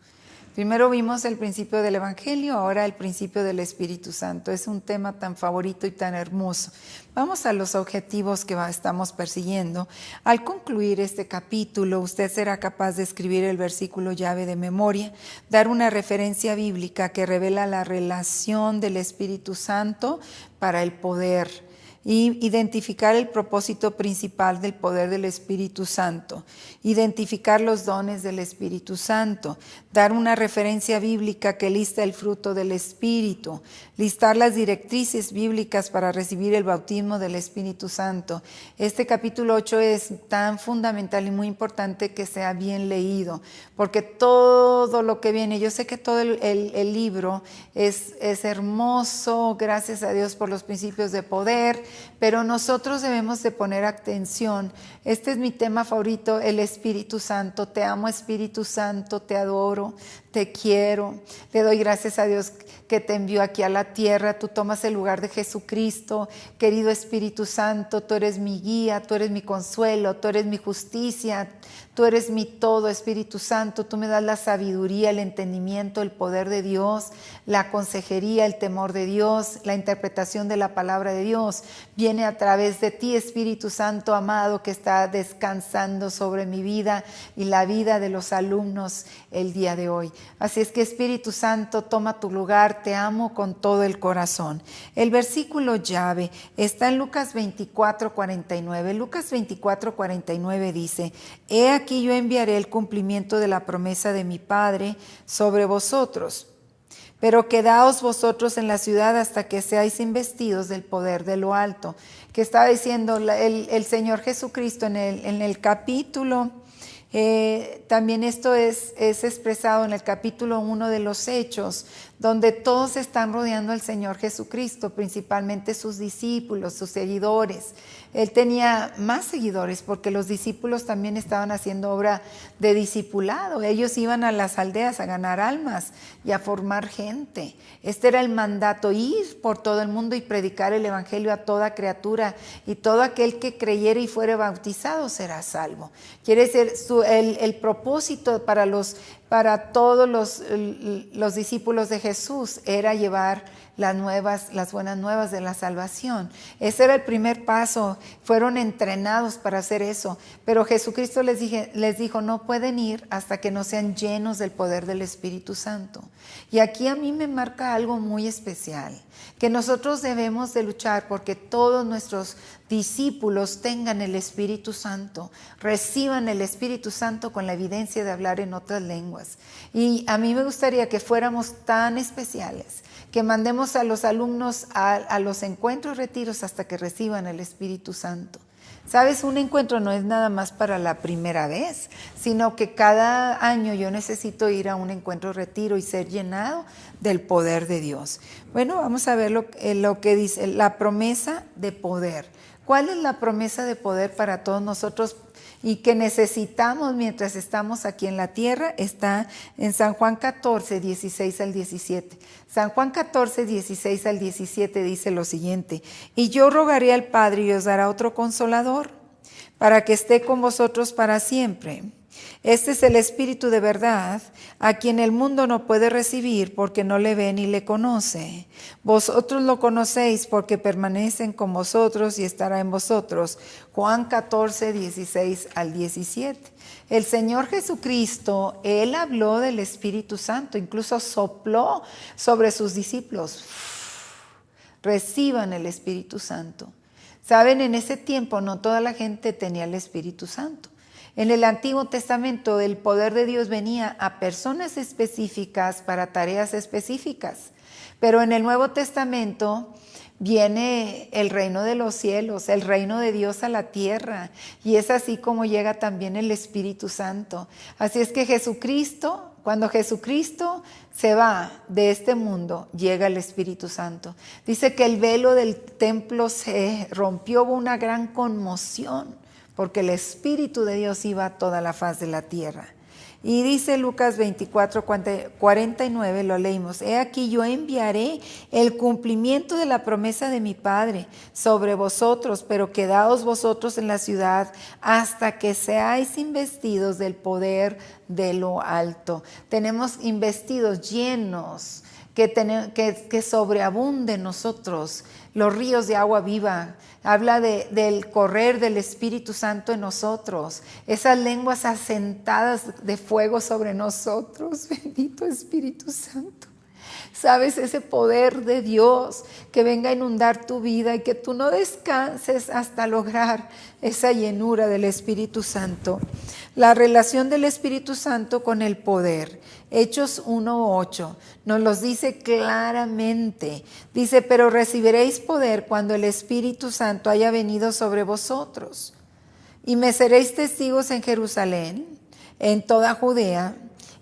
Primero vimos el principio del Evangelio, ahora el principio del Espíritu Santo. Es un tema tan favorito y tan hermoso. Vamos a los objetivos que estamos persiguiendo. Al concluir este capítulo, usted será capaz de escribir el versículo llave de memoria, dar una referencia bíblica que revela la relación del Espíritu Santo para el poder, y identificar el propósito principal del poder del Espíritu Santo, identificar los dones del Espíritu Santo, dar una referencia bíblica que lista el fruto del Espíritu, listar las directrices bíblicas para recibir el bautismo del Espíritu Santo. Este capítulo 8 es tan fundamental y muy importante que sea bien leído, porque todo lo que viene, yo sé que todo el libro es hermoso, gracias a Dios por los principios de poder, pero nosotros debemos de poner atención. Este es mi tema favorito, el Espíritu Santo. Te amo, Espíritu Santo, te adoro, te quiero. Le doy gracias a Dios que te envió aquí a la tierra. Tú tomas el lugar de Jesucristo. Querido Espíritu Santo, tú eres mi guía, tú eres mi consuelo, tú eres mi justicia, tú eres mi todo, Espíritu Santo. Tú me das la sabiduría, el entendimiento, el poder de Dios, la consejería, el temor de Dios, la interpretación de la palabra de Dios. Viene a través de ti, Espíritu Santo amado, que está descansando sobre mi vida y la vida de los alumnos el día de hoy. Así es que, Espíritu Santo, toma tu lugar. Te amo con todo el corazón. El versículo llave está en Lucas 24:49. Lucas 24:49 dice: He aquí yo enviaré el cumplimiento de la promesa de mi Padre sobre vosotros. Pero quedaos vosotros en la ciudad hasta que seáis investidos del poder de lo alto. Que estaba diciendo el Señor Jesucristo en el capítulo, también esto es expresado en el capítulo 1 de los Hechos, donde todos están rodeando al Señor Jesucristo, principalmente sus discípulos, sus seguidores. Él tenía más seguidores porque los discípulos también estaban haciendo obra de discipulado. Ellos iban a las aldeas a ganar almas y a formar gente. Este era el mandato: ir por todo el mundo y predicar el evangelio a toda criatura, y todo aquel que creyere y fuere bautizado será salvo. Quiere decir, el propósito para todos los discípulos de Jesús era llevar las buenas nuevas de la salvación. Ese era el primer paso. Fueron entrenados para hacer eso. Pero Jesucristo les dijo, no pueden ir hasta que no sean llenos del poder del Espíritu Santo. Y aquí a mí me marca algo muy especial, que nosotros debemos de luchar porque todos nuestros discípulos tengan el Espíritu Santo, reciban el Espíritu Santo con la evidencia de hablar en otras lenguas. Y a mí me gustaría que fuéramos tan especiales, que mandemos a los alumnos a los encuentros, retiros, hasta que reciban el Espíritu Santo. ¿Sabes? Un encuentro no es nada más para la primera vez, sino que cada año yo necesito ir a un encuentro, retiro y ser llenado del poder de Dios. Bueno, vamos a ver lo que dice la promesa de poder. ¿Cuál es la promesa de poder para todos nosotros y que necesitamos mientras estamos aquí en la tierra? Está en San Juan 14, 16 al 17. San Juan 14, 16 al 17 dice lo siguiente: Y yo rogaré al Padre y os dará otro consolador, para que esté con vosotros para siempre. Este es el Espíritu de verdad, a quien el mundo no puede recibir porque no le ve ni le conoce. Vosotros lo conocéis porque permanecen con vosotros y estará en vosotros. Juan 14, 16 al 17. El Señor Jesucristo, Él habló del Espíritu Santo, incluso sopló sobre sus discípulos. Reciban el Espíritu Santo. Saben, en ese tiempo no toda la gente tenía el Espíritu Santo. En el Antiguo Testamento el poder de Dios venía a personas específicas para tareas específicas, pero en el Nuevo Testamento viene el reino de los cielos, el reino de Dios a la tierra, y es así como llega también el Espíritu Santo. Así es que cuando Jesucristo se va de este mundo, llega el Espíritu Santo. Dice que el velo del templo se rompió, hubo una gran conmoción, porque el Espíritu de Dios iba a toda la faz de la tierra. Y dice Lucas 24, 49, lo leímos: he aquí yo enviaré el cumplimiento de la promesa de mi Padre sobre vosotros, pero quedaos vosotros en la ciudad hasta que seáis investidos del poder de lo alto. Tenemos investidos, llenos, que sobreabunde en nosotros los ríos de agua viva. Habla del correr del Espíritu Santo en nosotros, esas lenguas asentadas de fuego sobre nosotros. Bendito Espíritu Santo. Sabes, ese poder de Dios que venga a inundar tu vida y que tú no descanses hasta lograr esa llenura del Espíritu Santo. La relación del Espíritu Santo con el poder. Hechos 1:8 nos los dice claramente. Dice: pero recibiréis poder cuando el Espíritu Santo haya venido sobre vosotros. Y me seréis testigos en Jerusalén, en toda Judea,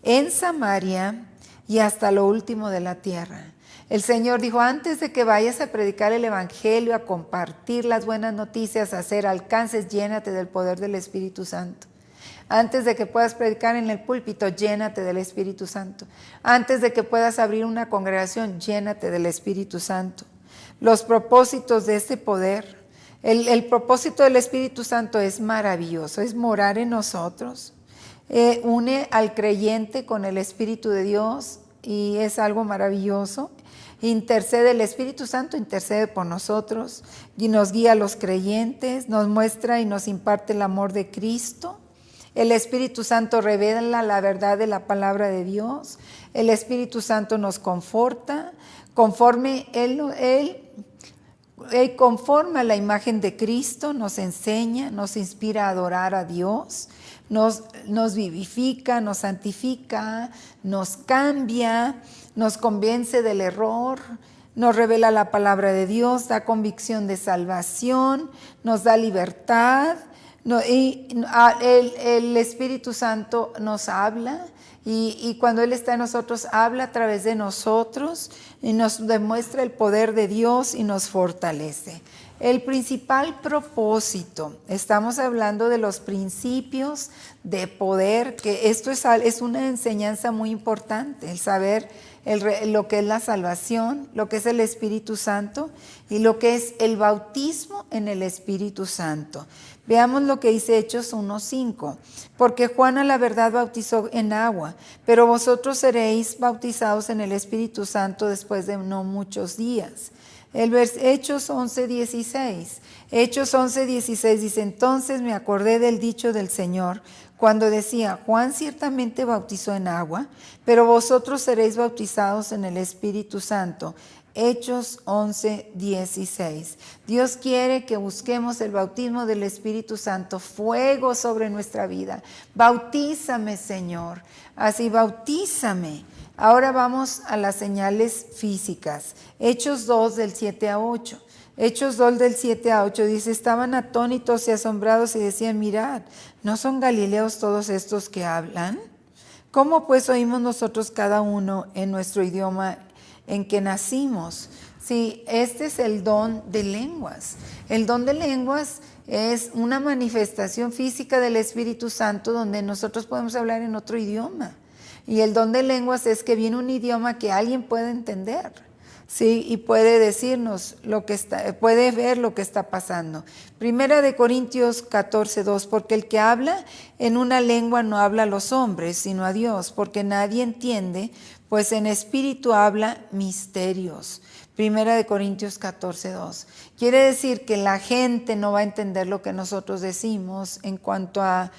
en Samaria y hasta lo último de la tierra. El Señor dijo: antes de que vayas a predicar el evangelio, a compartir las buenas noticias, a hacer alcances, llénate del poder del Espíritu Santo. Antes de que puedas predicar en el púlpito, llénate del Espíritu Santo. Antes de que puedas abrir una congregación, llénate del Espíritu Santo. Los propósitos de este poder, el propósito del Espíritu Santo es maravilloso, es morar en nosotros. Une al creyente con el Espíritu de Dios y es algo maravilloso. Intercede, el Espíritu Santo intercede por nosotros y nos guía a los creyentes, nos muestra y nos imparte el amor de Cristo. El Espíritu Santo revela la verdad de la palabra de Dios. El Espíritu Santo nos conforta, conforme conforme a la imagen de Cristo, nos enseña, nos inspira a adorar a Dios, nos vivifica, nos santifica, nos cambia, nos convence del error, nos revela la palabra de Dios, da convicción de salvación, nos da libertad. El Espíritu Santo nos habla y cuando Él está en nosotros, habla a través de nosotros y nos demuestra el poder de Dios y nos fortalece. El principal propósito, estamos hablando de los principios de poder, que esto es una enseñanza muy importante, el saber lo que es la salvación, lo que es el Espíritu Santo y lo que es el bautismo en el Espíritu Santo. Veamos lo que dice Hechos 1:5. Porque Juan a la verdad bautizó en agua, pero vosotros seréis bautizados en el Espíritu Santo después de no muchos días. Hechos 11:16. Hechos 11:16 dice: entonces me acordé del dicho del Señor, cuando decía: Juan ciertamente bautizó en agua, pero vosotros seréis bautizados en el Espíritu Santo. Hechos 11:16. Dios quiere que busquemos el bautismo del Espíritu Santo, fuego sobre nuestra vida. Bautízame, Señor. Así, bautízame. Ahora vamos a las señales físicas. Hechos 2 del 7 a 8. Hechos 2 del 7 a 8 dice: estaban atónitos y asombrados y decían: mirad, ¿no son galileos todos estos que hablan? ¿Cómo pues oímos nosotros cada uno en nuestro idioma en que nacimos? Sí, este es el don de lenguas. El don de lenguas es una manifestación física del Espíritu Santo donde nosotros podemos hablar en otro idioma. Y el don de lenguas es que viene un idioma que alguien puede entender, ¿sí? Y puede decirnos puede ver lo que está pasando. Primera de Corintios 14:2, porque el que habla en una lengua no habla a los hombres, sino a Dios, porque nadie entiende, pues en espíritu habla misterios. Primera de Corintios 14:2. Quiere decir que la gente no va a entender lo que nosotros decimos en cuanto a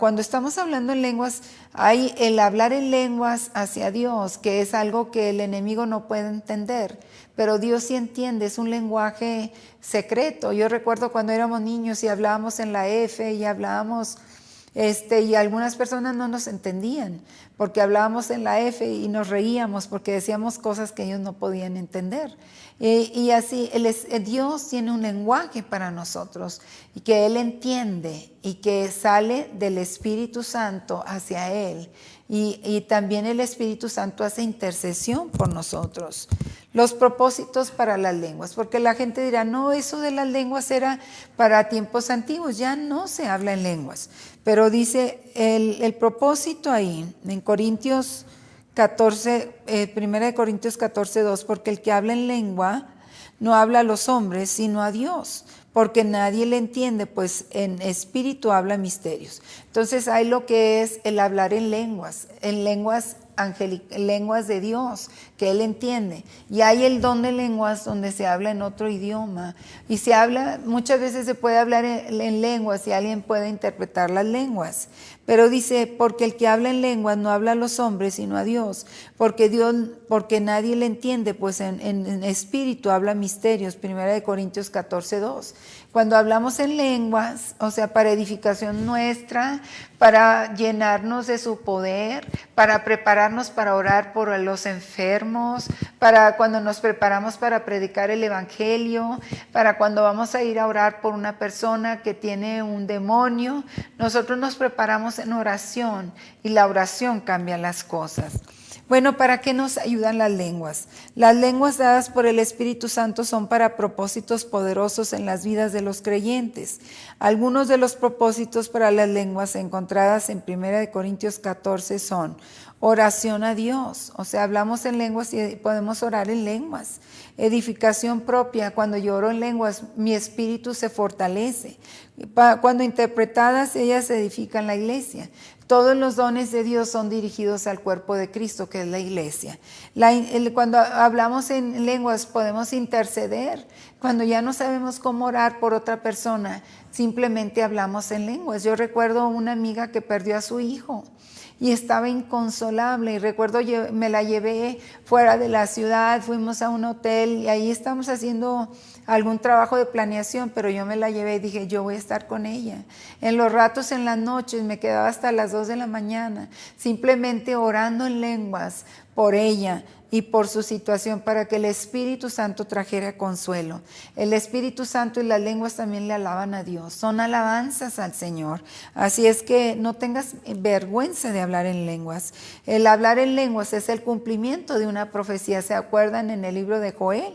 cuando estamos hablando en lenguas, hay el hablar en lenguas hacia Dios, que es algo que el enemigo no puede entender, pero Dios sí entiende, es un lenguaje secreto. Yo recuerdo cuando éramos niños y hablábamos en la F y hablábamos, y algunas personas no nos entendían, porque hablábamos en la F y nos reíamos porque decíamos cosas que ellos no podían entender. Y así, Dios tiene un lenguaje para nosotros y que Él entiende y que sale del Espíritu Santo hacia Él. Y también el Espíritu Santo hace intercesión por nosotros. Los propósitos para las lenguas, porque la gente dirá, no, eso de las lenguas era para tiempos antiguos, ya no se habla en lenguas. Pero dice el propósito ahí, en Corintios 14, 1 Corintios 14, 2, porque el que habla en lengua no habla a los hombres, sino a Dios, porque nadie le entiende, pues en espíritu habla misterios. Entonces hay lo que es el hablar en lenguas lenguas de Dios, que Él entiende. Y hay el don de lenguas donde se habla en otro idioma. Y se habla, muchas veces se puede hablar en lenguas y alguien puede interpretar las lenguas. Pero dice, porque el que habla en lenguas no habla a los hombres, sino a Dios. Porque nadie le entiende, pues en espíritu habla misterios. 1 Corintios 14, 2. Cuando hablamos en lenguas, o sea, para edificación nuestra, para llenarnos de su poder, para prepararnos para orar por los enfermos, para cuando nos preparamos para predicar el evangelio, para cuando vamos a ir a orar por una persona que tiene un demonio, nosotros nos preparamos en oración y la oración cambia las cosas. Bueno, ¿para qué nos ayudan las lenguas? Las lenguas dadas por el Espíritu Santo son para propósitos poderosos en las vidas de los creyentes. Algunos de los propósitos para las lenguas encontradas en 1 Corintios 14 son oración a Dios, o sea, hablamos en lenguas y podemos orar en lenguas. Edificación propia, cuando yo oro en lenguas, mi espíritu se fortalece. Cuando interpretadas, ellas edifican la iglesia. Todos los dones de Dios son dirigidos al cuerpo de Cristo, que es la iglesia. Cuando hablamos en lenguas podemos interceder. Cuando ya no sabemos cómo orar por otra persona, simplemente hablamos en lenguas. Yo recuerdo una amiga que perdió a su hijo y estaba inconsolable. Y recuerdo, me la llevé fuera de la ciudad, fuimos a un hotel y ahí estamos haciendo algún trabajo de planeación, pero yo me la llevé y dije, yo voy a estar con ella. En los ratos, en las noches, me quedaba hasta las 2 de la mañana, simplemente orando en lenguas por ella y por su situación, para que el Espíritu Santo trajera consuelo. El Espíritu Santo y las lenguas también le alaban a Dios, son alabanzas al Señor. Así es que no tengas vergüenza de hablar en lenguas. El hablar en lenguas es el cumplimiento de una profecía. ¿Se acuerdan en el libro de Joel?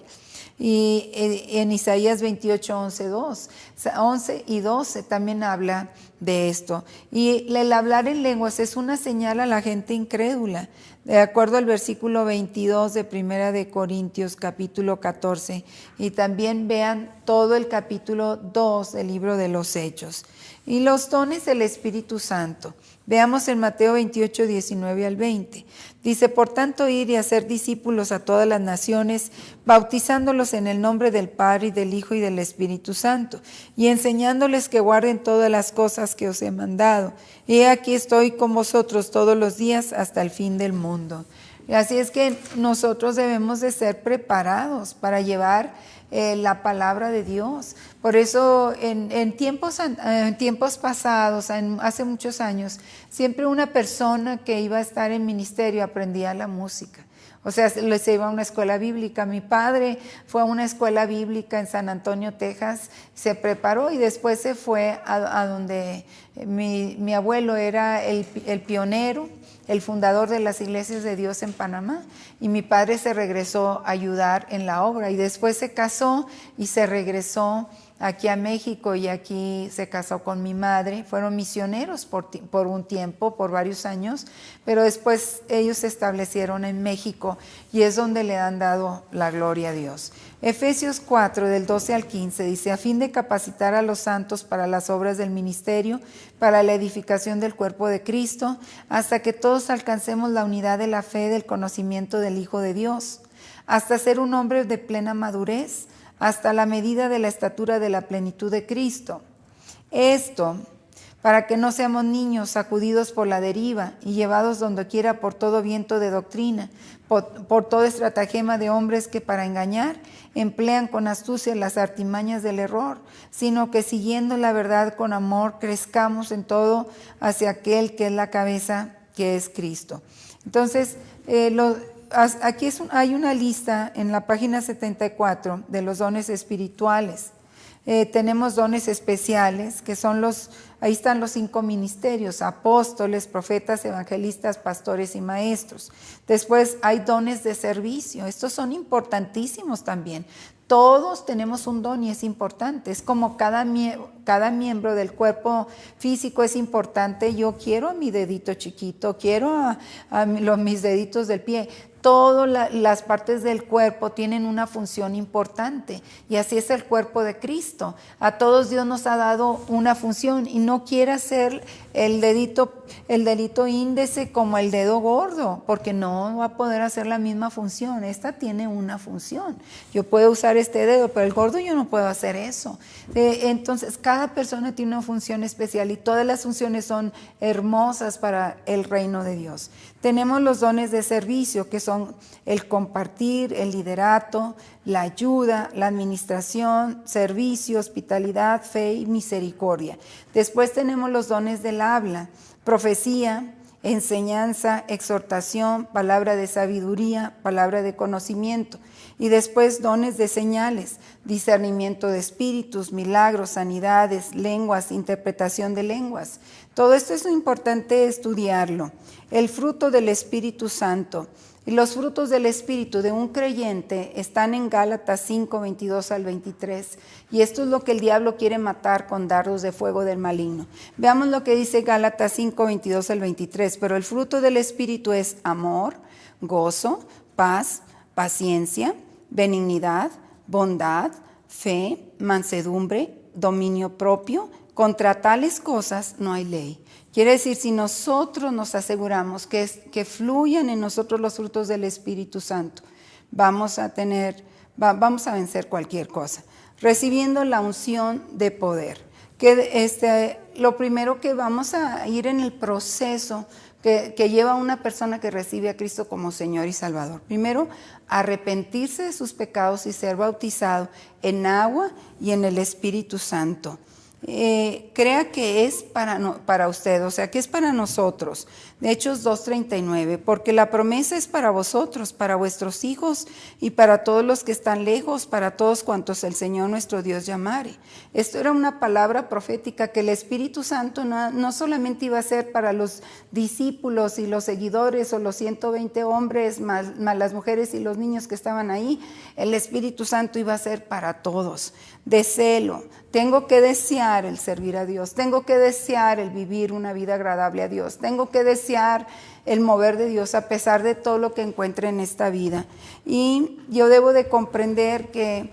Y en Isaías 28, 11 y 12 también habla de esto. Y el hablar en lenguas es una señal a la gente incrédula. De acuerdo al versículo 22 de 1 Corintios capítulo 14. Y también vean todo el capítulo 2 del libro de los Hechos. Y los dones del Espíritu Santo. Veamos en Mateo 28, 19 al 20. Dice, por tanto, ir y hacer discípulos a todas las naciones, bautizándolos en el nombre del Padre y del Hijo y del Espíritu Santo, y enseñándoles que guarden todas las cosas que os he mandado. Y aquí estoy con vosotros todos los días hasta el fin del mundo. Y así es que nosotros debemos de ser preparados para llevar la palabra de Dios. Por eso en tiempos pasados, hace muchos años, siempre una persona que iba a estar en ministerio aprendía la música. O sea, se iba a una escuela bíblica. Mi padre fue a una escuela bíblica en San Antonio, Texas, se preparó y después se fue a donde mi abuelo era el pionero, el fundador de las Iglesias de Dios en Panamá, y mi padre se regresó a ayudar en la obra y después se casó y se regresó aquí a México y aquí se casó con mi madre. Fueron misioneros por un tiempo, por varios años, pero después ellos se establecieron en México y es donde le han dado la gloria a Dios. Efesios 4, del 12 al 15, dice, a fin de capacitar a los santos para las obras del ministerio, para la edificación del cuerpo de Cristo, hasta que todos alcancemos la unidad de la fe, del conocimiento del Hijo de Dios, hasta ser un hombre de plena madurez, hasta la medida de la estatura de la plenitud de Cristo. Esto, para que no seamos niños sacudidos por la deriva y llevados donde quiera por todo viento de doctrina, por toda estratagema de hombres que para engañar emplean con astucia las artimañas del error, sino que siguiendo la verdad con amor crezcamos en todo hacia aquel que es la cabeza, que es Cristo. Entonces, hay una lista en la página 74 de los dones espirituales. Tenemos dones especiales, que son ahí están los 5 ministerios: apóstoles, profetas, evangelistas, pastores y maestros. Después hay dones de servicio, estos son importantísimos también. Todos tenemos un don y es importante, es como cada miembro del cuerpo físico es importante. Yo quiero a mi dedito chiquito, quiero mis deditos del pie. Todas las partes del cuerpo tienen una función importante y así es el cuerpo de Cristo. A todos Dios nos ha dado una función y no quiere hacer el dedito índice como el dedo gordo, porque no va a poder hacer la misma función. Esta tiene una función. Yo puedo usar este dedo, pero el gordo yo no puedo hacer eso. Entonces cada persona tiene una función especial y todas las funciones son hermosas para el reino de Dios. Tenemos los dones de servicio, que son el compartir, el liderato, la ayuda, la administración, servicio, hospitalidad, fe y misericordia. Después tenemos los dones del habla: profecía, enseñanza, exhortación, palabra de sabiduría, palabra de conocimiento. Y después dones de señales: discernimiento de espíritus, milagros, sanidades, lenguas, interpretación de lenguas. Todo esto es importante estudiarlo. El fruto del Espíritu Santo. Y los frutos del Espíritu de un creyente están en Gálatas 5, 22 al 23. Y esto es lo que el diablo quiere matar con dardos de fuego del maligno. Veamos lo que dice Gálatas 5, 22 al 23. Pero el fruto del Espíritu es amor, gozo, paz, paciencia, benignidad, bondad, fe, mansedumbre, dominio propio. Contra tales cosas no hay ley. Quiere decir, si nosotros nos aseguramos que fluyan en nosotros los frutos del Espíritu Santo, vamos a vencer cualquier cosa. Recibiendo la unción de poder. Lo primero que vamos a ir en el proceso que lleva una persona que recibe a Cristo como Señor y Salvador. Primero, arrepentirse de sus pecados y ser bautizado en agua y en el Espíritu Santo. Crea que es para usted, o sea, que es para nosotros. De Hechos 2:39, porque la promesa es para vosotros, para vuestros hijos y para todos los que están lejos, para todos cuantos el Señor nuestro Dios llamare. Esto era una palabra profética que el Espíritu Santo no solamente iba a ser para los discípulos y los seguidores o los 120 hombres más las mujeres y los niños que estaban ahí. El Espíritu Santo iba a ser para todos. De celo, tengo que desear el servir a Dios, tengo que desear el vivir una vida agradable a Dios, tengo que desear el mover de Dios a pesar de todo lo que encuentre en esta vida. Y yo debo de comprender que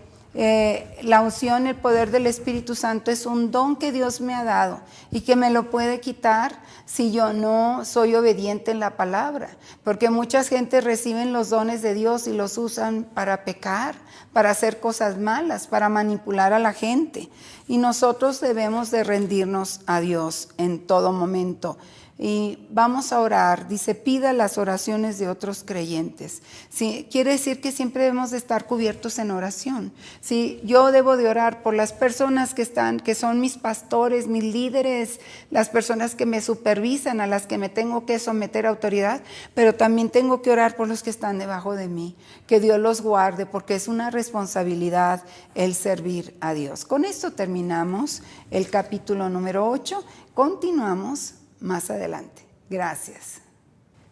la unción, el poder del Espíritu Santo es un don que Dios me ha dado y que me lo puede quitar si yo no soy obediente en la palabra, porque muchas gentes reciben los dones de Dios y los usan para pecar, para hacer cosas malas, para manipular a la gente, y nosotros debemos de rendirnos a Dios en todo momento. Y vamos a orar. Dice, pida las oraciones de otros creyentes. ¿Sí? Quiere decir que siempre debemos de estar cubiertos en oración. ¿Sí? Yo debo de orar por las personas que son mis pastores, mis líderes, las personas que me supervisan, a las que me tengo que someter a autoridad, pero también tengo que orar por los que están debajo de mí, que Dios los guarde, porque es una responsabilidad el servir a Dios. Con esto terminamos el capítulo número 8. Continuamos más adelante. Gracias.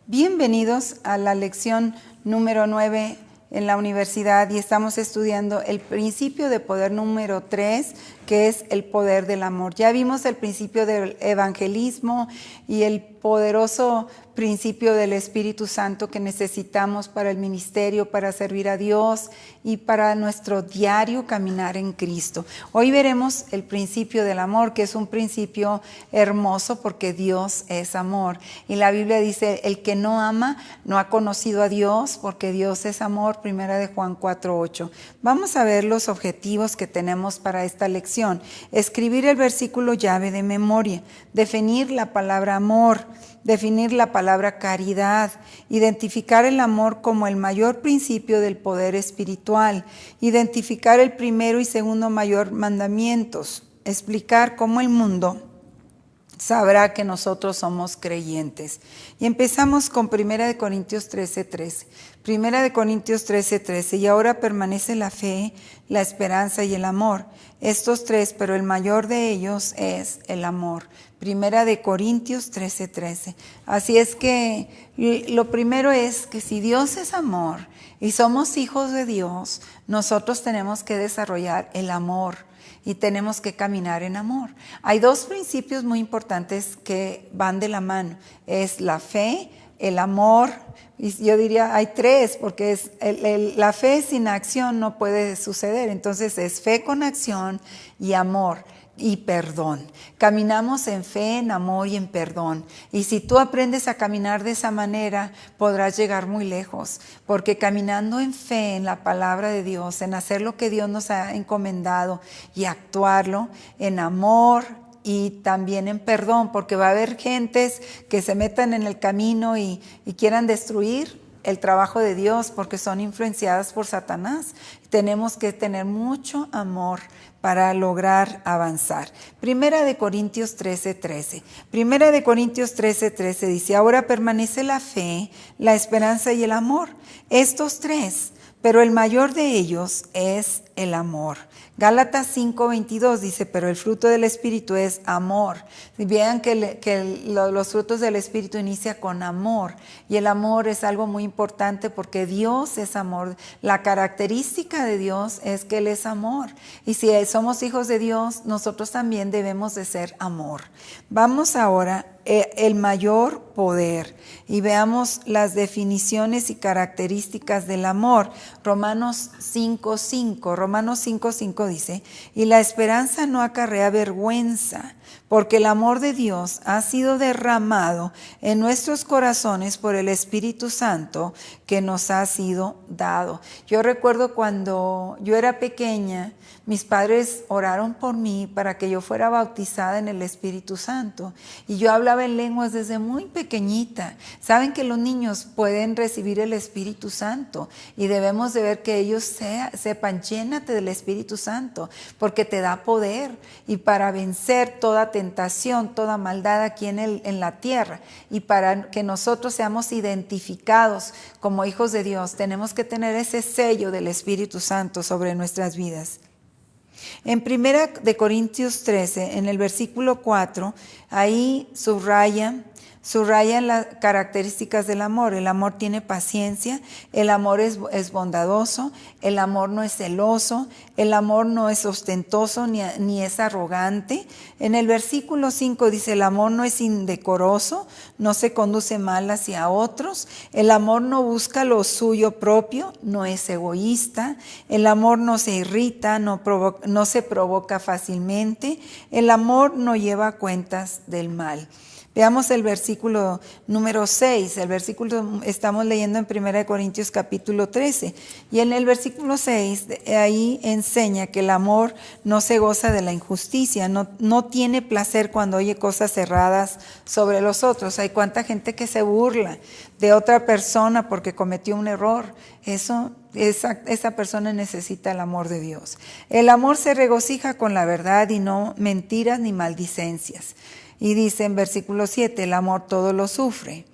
Bienvenidos a la lección número 9 en la universidad, y estamos estudiando el principio de poder número 3, que es el poder del amor. Ya vimos el principio del evangelismo y el poderoso principio del Espíritu Santo que necesitamos para el ministerio, para servir a Dios y para nuestro diario caminar en Cristo. Hoy veremos el principio del amor, que es un principio hermoso porque Dios es amor. Y la Biblia dice, el que no ama no ha conocido a Dios, porque Dios es amor, primera de Juan 4:8. Vamos a ver los objetivos que tenemos para esta lección. Escribir el versículo llave de memoria, definir la palabra amor, definir la palabra caridad, identificar el amor como el mayor principio del poder espiritual, identificar el primero y segundo mayor mandamientos, explicar cómo el mundo sabrá que nosotros somos creyentes. Y empezamos con 1 Corintios 13:13. 1 Corintios 13:13. Y ahora permanece la fe, la esperanza y el amor. Estos tres, pero el mayor de ellos es el amor. 1 Corintios 13:13. Así es que lo primero es que si Dios es amor y somos hijos de Dios, nosotros tenemos que desarrollar el amor. Y tenemos que caminar en amor. Hay dos principios muy importantes que van de la mano. Es la fe, el amor, y yo diría hay tres, porque es la fe sin acción no puede suceder. Entonces es fe con acción y amor y perdón. Caminamos en fe, en amor y en perdón. Y si tú aprendes a caminar de esa manera, podrás llegar muy lejos. Porque caminando en fe, en la palabra de Dios, en hacer lo que Dios nos ha encomendado y actuarlo en amor y también en perdón, porque va a haber gentes que se metan en el camino y quieran destruir el trabajo de Dios porque son influenciadas por Satanás. Tenemos que tener mucho amor para lograr avanzar. 1 Corintios 13:13. 1 Corintios 13:13 dice, ahora permanece la fe, la esperanza y el amor. Estos tres, pero el mayor de ellos es el amor. Gálatas 5:22 dice, pero el fruto del Espíritu es amor. Vean que los frutos del Espíritu inicia con amor. Y el amor es algo muy importante porque Dios es amor. La característica de Dios es que Él es amor. Y si somos hijos de Dios, nosotros también debemos de ser amor. Vamos ahora el mayor poder y veamos las definiciones y características del amor. Romanos 5:5 dice, y la esperanza no acarrea vergüenza, porque el amor de Dios ha sido derramado en nuestros corazones por el Espíritu Santo que nos ha sido dado. Yo recuerdo cuando yo era pequeña, mis padres oraron por mí para que yo fuera bautizada en el Espíritu Santo. Y yo hablaba en lenguas desde muy pequeñita. Saben que los niños pueden recibir el Espíritu Santo y debemos de ver que ellos sepan, llénate del Espíritu Santo, porque te da poder y para vencer toda tentación, toda maldad aquí en la tierra. Y para que nosotros seamos identificados como hijos de Dios, tenemos que tener ese sello del Espíritu Santo sobre nuestras vidas. En 1 Corintios 13, en el versículo 4, ahí subrayan las características del amor. El amor tiene paciencia, el amor es bondadoso, el amor no es celoso, el amor no es ostentoso ni es arrogante. En el versículo 5 dice, el amor no es indecoroso, no se conduce mal hacia otros, el amor no busca lo suyo propio, no es egoísta, el amor no se irrita, no se provoca fácilmente, el amor no lleva cuentas del mal. Veamos el versículo número 6, el versículo estamos leyendo en 1 Corintios capítulo 13 y en el versículo 6 ahí enseña que el amor no se goza de la injusticia, no tiene placer cuando oye cosas erradas sobre los otros. Hay cuánta gente que se burla de otra persona porque cometió un error. Esa persona necesita el amor de Dios. El amor se regocija con la verdad y no mentiras ni maldicencias. Y dice en versículo 7, el amor todo lo sufre,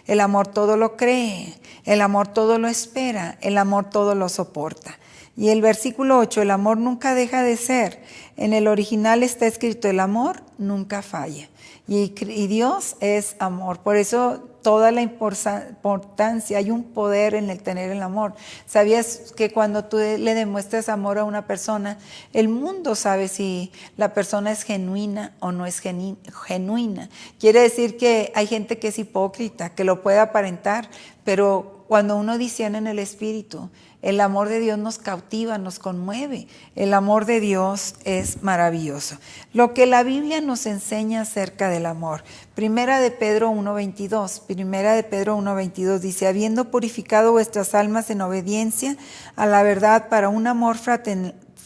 el amor todo lo cree, el amor todo lo espera, el amor todo lo soporta. Y el versículo 8, el amor nunca deja de ser. En el original está escrito, el amor nunca falla. Y Dios es amor. Por eso toda la importancia, hay un poder en el tener el amor. ¿Sabías que cuando tú le demuestras amor a una persona, el mundo sabe si la persona es genuina o no es genuina? Quiere decir que hay gente que es hipócrita, que lo puede aparentar, pero cuando uno discierne en el Espíritu, el amor de Dios nos cautiva, nos conmueve. El amor de Dios es maravilloso. Lo que la Biblia nos enseña acerca del amor. Primera de Pedro 1:22 dice, habiendo purificado vuestras almas en obediencia a la verdad para un amor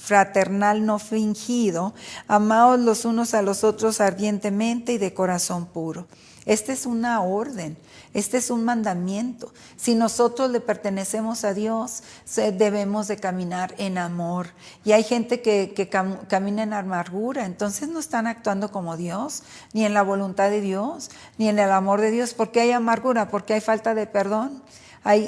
fraternal no fingido, amaos los unos a los otros ardientemente y de corazón puro. Esta es una orden, este es un mandamiento. Si nosotros le pertenecemos a Dios, debemos de caminar en amor. Y hay gente que camina en amargura, entonces no están actuando como Dios, ni en la voluntad de Dios, ni en el amor de Dios. ¿Por qué hay amargura? Porque hay falta de perdón.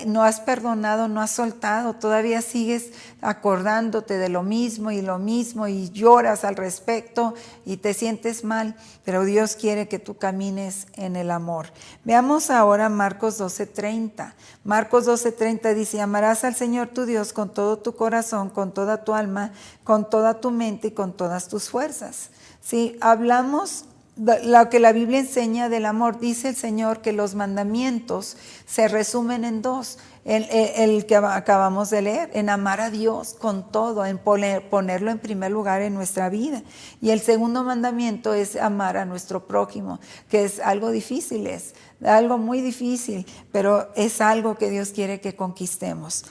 No has perdonado, no has soltado, todavía sigues acordándote de lo mismo y lloras al respecto y te sientes mal, pero Dios quiere que tú camines en el amor. Veamos ahora Marcos 12:30. Marcos 12:30 dice: amarás al Señor tu Dios con todo tu corazón, con toda tu alma, con toda tu mente y con todas tus fuerzas. Si hablamos lo que la Biblia enseña del amor, dice el Señor que los mandamientos se resumen en dos. El que acabamos de leer, en amar a Dios con todo, en ponerlo en primer lugar en nuestra vida. Y el segundo mandamiento es amar a nuestro prójimo, que es algo difícil, es algo muy difícil, pero es algo que Dios quiere que conquistemos.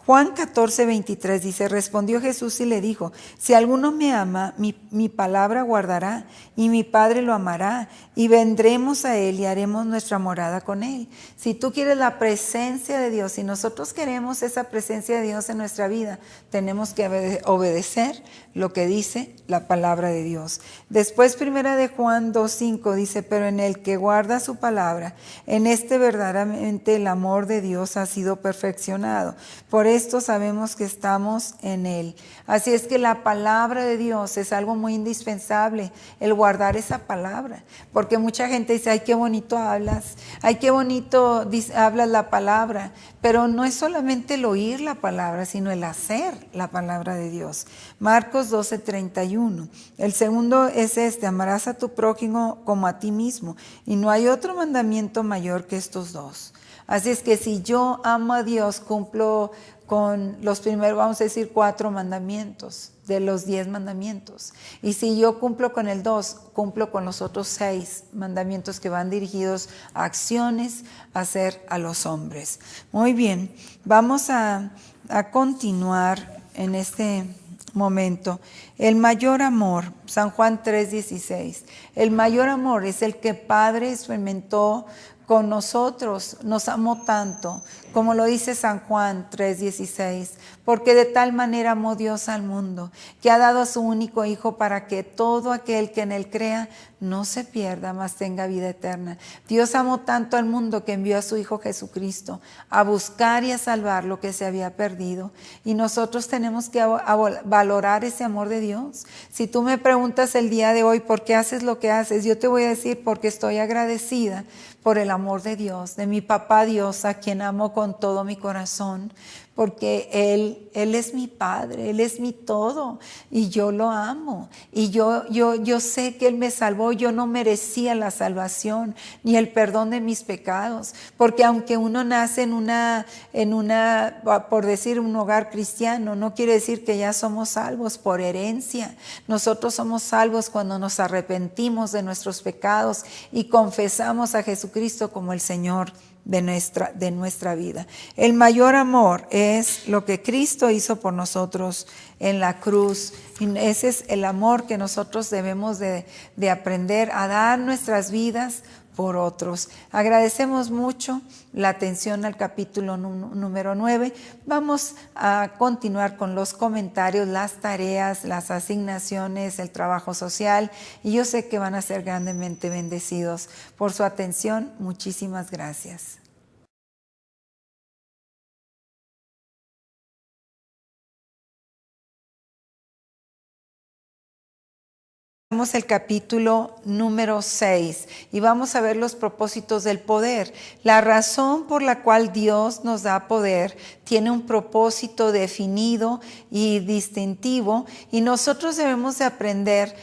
Juan 14:23 dice: respondió Jesús y le dijo: si alguno me ama, mi palabra guardará, y mi Padre lo amará, y vendremos a él y haremos nuestra morada con él. Si tú quieres la presencia de Dios, si nosotros queremos esa presencia de Dios en nuestra vida, tenemos que obedecer lo que dice la palabra de Dios. Después, primera de Juan 2:5 dice: pero en el que guarda su palabra, en este verdaderamente el amor de Dios ha sido perfeccionado. Por esto sabemos que estamos en él. Así es que la palabra de Dios es algo muy indispensable, el guardar esa palabra, porque mucha gente dice: ay, qué bonito hablas, ay, qué bonito hablas la palabra, pero no es solamente el oír la palabra, sino el hacer la palabra de Dios. Marcos 12:31. El segundo es este: amarás a tu prójimo como a ti mismo, y no hay otro mandamiento mayor que estos dos. Así es que si yo amo a Dios, cumplo con los primeros, vamos a decir, 4 mandamientos de los 10 mandamientos. Y si yo cumplo con el 2, cumplo con los otros 6 mandamientos que van dirigidos a acciones, a hacer a los hombres. Muy bien, vamos a continuar en este momento. El mayor amor, San Juan 3:16. El mayor amor es el que Padre experimentó con nosotros, nos amó tanto, como lo dice San Juan 3:16, porque de tal manera amó Dios al mundo, que ha dado a su único Hijo para que todo aquel que en él crea no se pierda, mas tenga vida eterna. Dios amó tanto al mundo que envió a su Hijo Jesucristo a buscar y a salvar lo que se había perdido. Y nosotros tenemos que valorar ese amor de Dios. Si tú me preguntas el día de hoy por qué haces lo que haces, yo te voy a decir: porque estoy agradecida por el amor de Dios, de mi papá Dios, a quien amo con todo mi corazón, porque Él es mi Padre, Él es mi todo, y yo lo amo, y yo sé que Él me salvó. Yo no merecía la salvación, ni el perdón de mis pecados, porque aunque uno nace en una, por decir, un hogar cristiano, no quiere decir que ya somos salvos por herencia. Nosotros somos salvos cuando nos arrepentimos de nuestros pecados y confesamos a Jesucristo como el Señor de nuestra vida. El mayor amor es lo que Cristo hizo por nosotros en la cruz. Y ese es el amor que nosotros debemos de aprender a dar nuestras vidas por otros. Agradecemos mucho la atención al capítulo número 9. Vamos a continuar con los comentarios, las tareas, las asignaciones, el trabajo social, y yo sé que van a ser grandemente bendecidos por su atención. Muchísimas gracias. Vamos al capítulo número 6 y vamos a ver los propósitos del poder. La razón por la cual Dios nos da poder tiene un propósito definido y distintivo, y nosotros debemos de aprender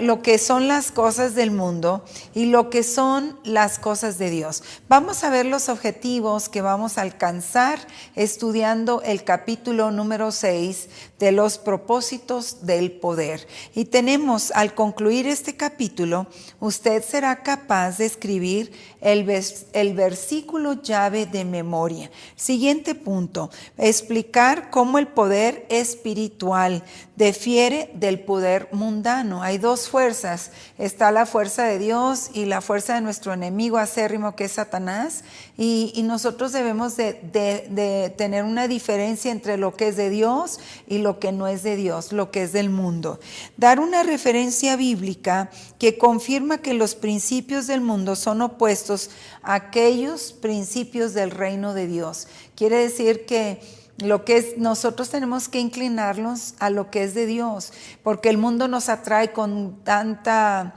lo que son las cosas del mundo y lo que son las cosas de Dios. Vamos a ver los objetivos que vamos a alcanzar estudiando el capítulo número 6 de los propósitos del poder. Y tenemos, al concluir este capítulo, usted será capaz de escribir el versículo llave de memoria. Siguiente punto, explicar cómo el poder espiritual difiere del poder mundano. Hay dos fuerzas, está la fuerza de Dios y la fuerza de nuestro enemigo acérrimo, que es Satanás, y nosotros debemos de tener una diferencia entre lo que es de Dios y lo que no es de Dios, lo que es del mundo. Dar una referencia bíblica que confirma que los principios del mundo son opuestos a aquellos principios del reino de Dios. Quiere decir que lo que es, nosotros tenemos que inclinarnos a lo que es de Dios, porque el mundo nos atrae con tanta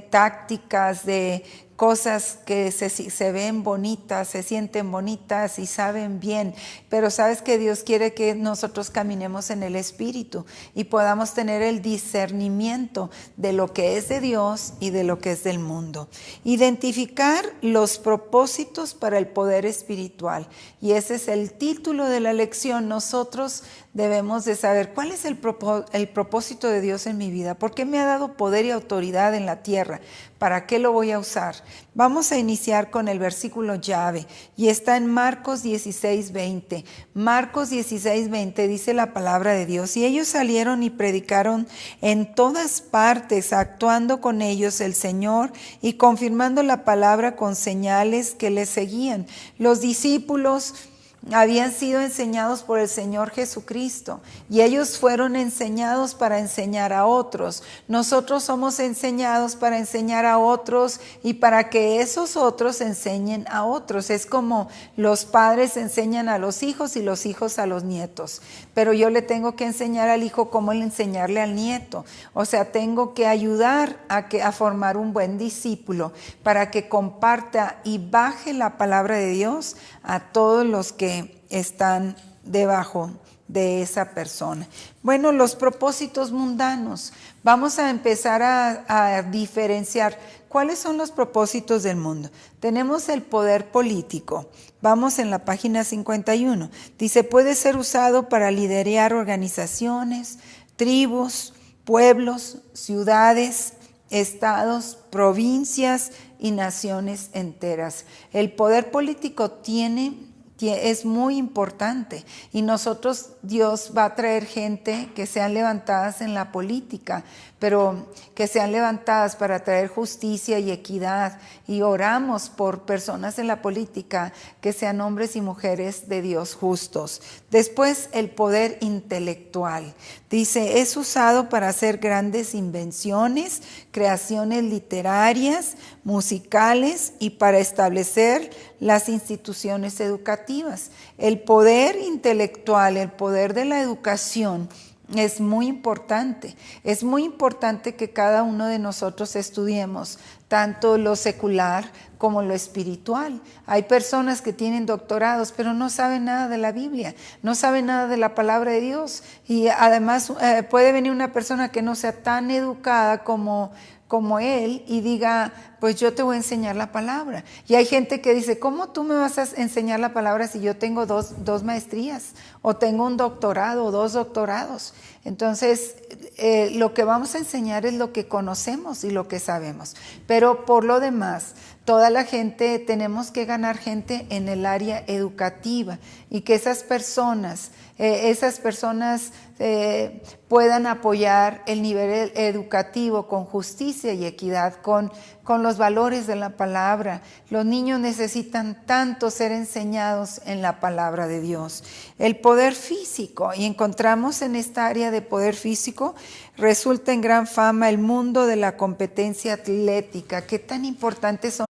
tácticas de cosas que se ven bonitas, se sienten bonitas y saben bien, pero sabes que Dios quiere que nosotros caminemos en el Espíritu y podamos tener el discernimiento de lo que es de Dios y de lo que es del mundo. Identificar los propósitos para el poder espiritual, y ese es el título de la lección. Nosotros debemos de saber cuál es el propósito de Dios en mi vida. ¿Por qué me ha dado poder y autoridad en la tierra? ¿Para qué lo voy a usar? Vamos a iniciar con el versículo llave y está en Marcos 16:20. Marcos 16:20 dice la palabra de Dios: y ellos salieron y predicaron en todas partes, actuando con ellos el Señor y confirmando la palabra con señales que les seguían. Los discípulos habían sido enseñados por el Señor Jesucristo y ellos fueron enseñados para enseñar a otros. Nosotros somos enseñados para enseñar a otros y para que esos otros enseñen a otros. Es como los padres enseñan a los hijos y los hijos a los nietos, pero yo le tengo que enseñar al hijo cómo enseñarle al nieto. O sea, tengo que ayudar a formar un buen discípulo para que comparta y baje la palabra de Dios a todos los que están debajo de esa persona. Bueno, los propósitos mundanos. Vamos a empezar a diferenciar cuáles son los propósitos del mundo. Tenemos el poder político. Vamos en la página 51. Dice: puede ser usado para liderar organizaciones, tribus, pueblos, ciudades, estados, provincias y naciones enteras. El poder político es muy importante, y nosotros, Dios va a traer gente que sean levantadas en la política, pero que sean levantadas para traer justicia y equidad, y oramos por personas en la política que sean hombres y mujeres de Dios justos. Después, el poder intelectual. Dice: es usado para hacer grandes invenciones, creaciones literarias, musicales y para establecer las instituciones educativas. El poder intelectual, el poder de la educación, es muy importante. Es muy importante que cada uno de nosotros estudiemos tanto lo secular como lo espiritual. Hay personas que tienen doctorados, pero no saben nada de la Biblia, no saben nada de la palabra de Dios. Y además puede venir una persona que no sea tan educada como él y diga: pues yo te voy a enseñar la palabra. Y hay gente que dice: ¿cómo tú me vas a enseñar la palabra si yo tengo dos maestrías o tengo un doctorado o 2 doctorados? Entonces, lo que vamos a enseñar es lo que conocemos y lo que sabemos. Pero por lo demás, toda la gente, tenemos que ganar gente en el área educativa, y que esas personas puedan apoyar el nivel educativo con justicia y equidad, con los valores de la palabra. Los niños necesitan tanto ser enseñados en la palabra de Dios. El poder físico, y encontramos en esta área de poder físico, resulta en gran fama el mundo de la competencia atlética. ¿Qué tan importantes son?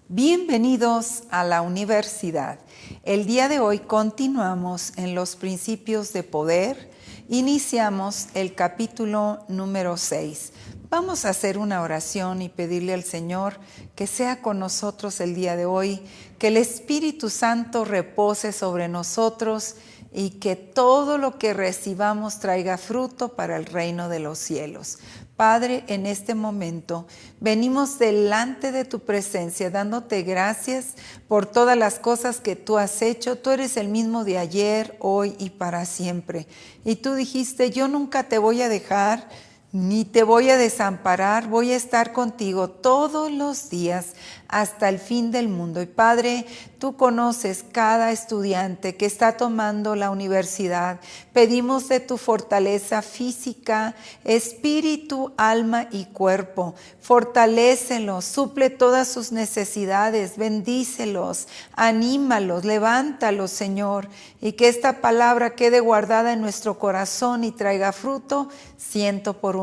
Bienvenidos a la universidad. El día de hoy continuamos en los principios de poder. Iniciamos el capítulo número 6. Vamos a hacer una oración y pedirle al Señor que sea con nosotros el día de hoy, que el Espíritu Santo repose sobre nosotros y que todo lo que recibamos traiga fruto para el reino de los cielos. Padre, en este momento venimos delante de tu presencia dándote gracias por todas las cosas que tú has hecho. Tú eres el mismo de ayer, hoy y para siempre. Y tú dijiste, yo nunca te voy a dejar ni te voy a desamparar, voy a estar contigo todos los días hasta el fin del mundo. Y Padre, tú conoces cada estudiante que está tomando la universidad. Pedimos de tu fortaleza física, espíritu, alma y cuerpo. Fortalécelos, suple todas sus necesidades, bendícelos, anímalos, levántalos, Señor, y que esta palabra quede guardada en nuestro corazón y traiga fruto 100%.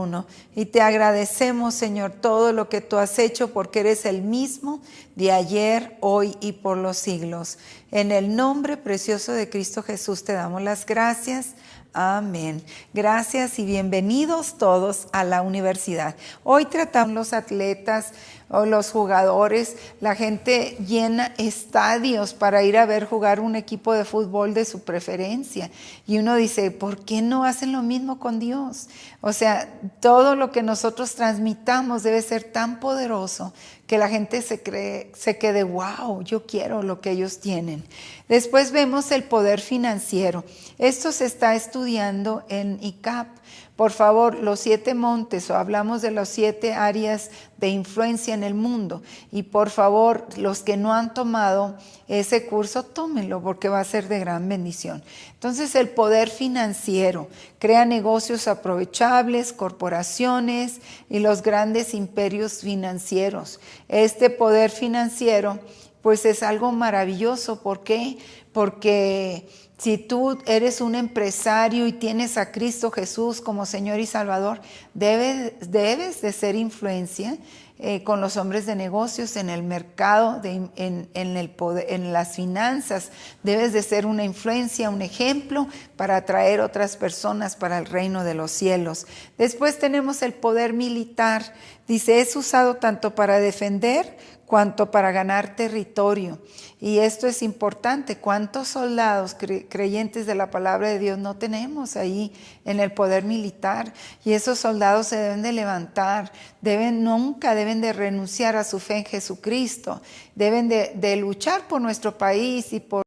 Y te agradecemos, Señor, todo lo que tú has hecho, porque eres el mismo de ayer, hoy y por los siglos. En el nombre precioso de Cristo Jesús te damos las gracias. Amén. Gracias y bienvenidos todos a la universidad. Hoy tratamos los atletas o los jugadores. La gente llena estadios para ir a ver jugar un equipo de fútbol de su preferencia. Y uno dice, ¿por qué no hacen lo mismo con Dios? O sea, todo lo que nosotros transmitamos debe ser tan poderoso que la gente se quede, wow, yo quiero lo que ellos tienen. Después vemos el poder financiero. Esto se está estudiando en ICAP. Por favor, los 7 montes, o hablamos de las 7 áreas de influencia en el mundo. Y por favor, los que no han tomado ese curso, tómenlo porque va a ser de gran bendición. Entonces, el poder financiero crea negocios aprovechables, corporaciones y los grandes imperios financieros. Este poder financiero, pues es algo maravilloso. ¿Por qué? Porque si tú eres un empresario y tienes a Cristo Jesús como Señor y Salvador, debes de ser influencia con los hombres de negocios en el mercado, en las finanzas. Debes de ser una influencia, un ejemplo para atraer otras personas para el reino de los cielos. Después tenemos el poder militar. Dice, es usado tanto para defender cuanto para ganar territorio. Y esto es importante. ¿Cuántos soldados creyentes de la palabra de Dios no tenemos ahí en el poder militar? Y esos soldados se deben de levantar, nunca deben de renunciar a su fe en Jesucristo, deben de luchar por nuestro país y por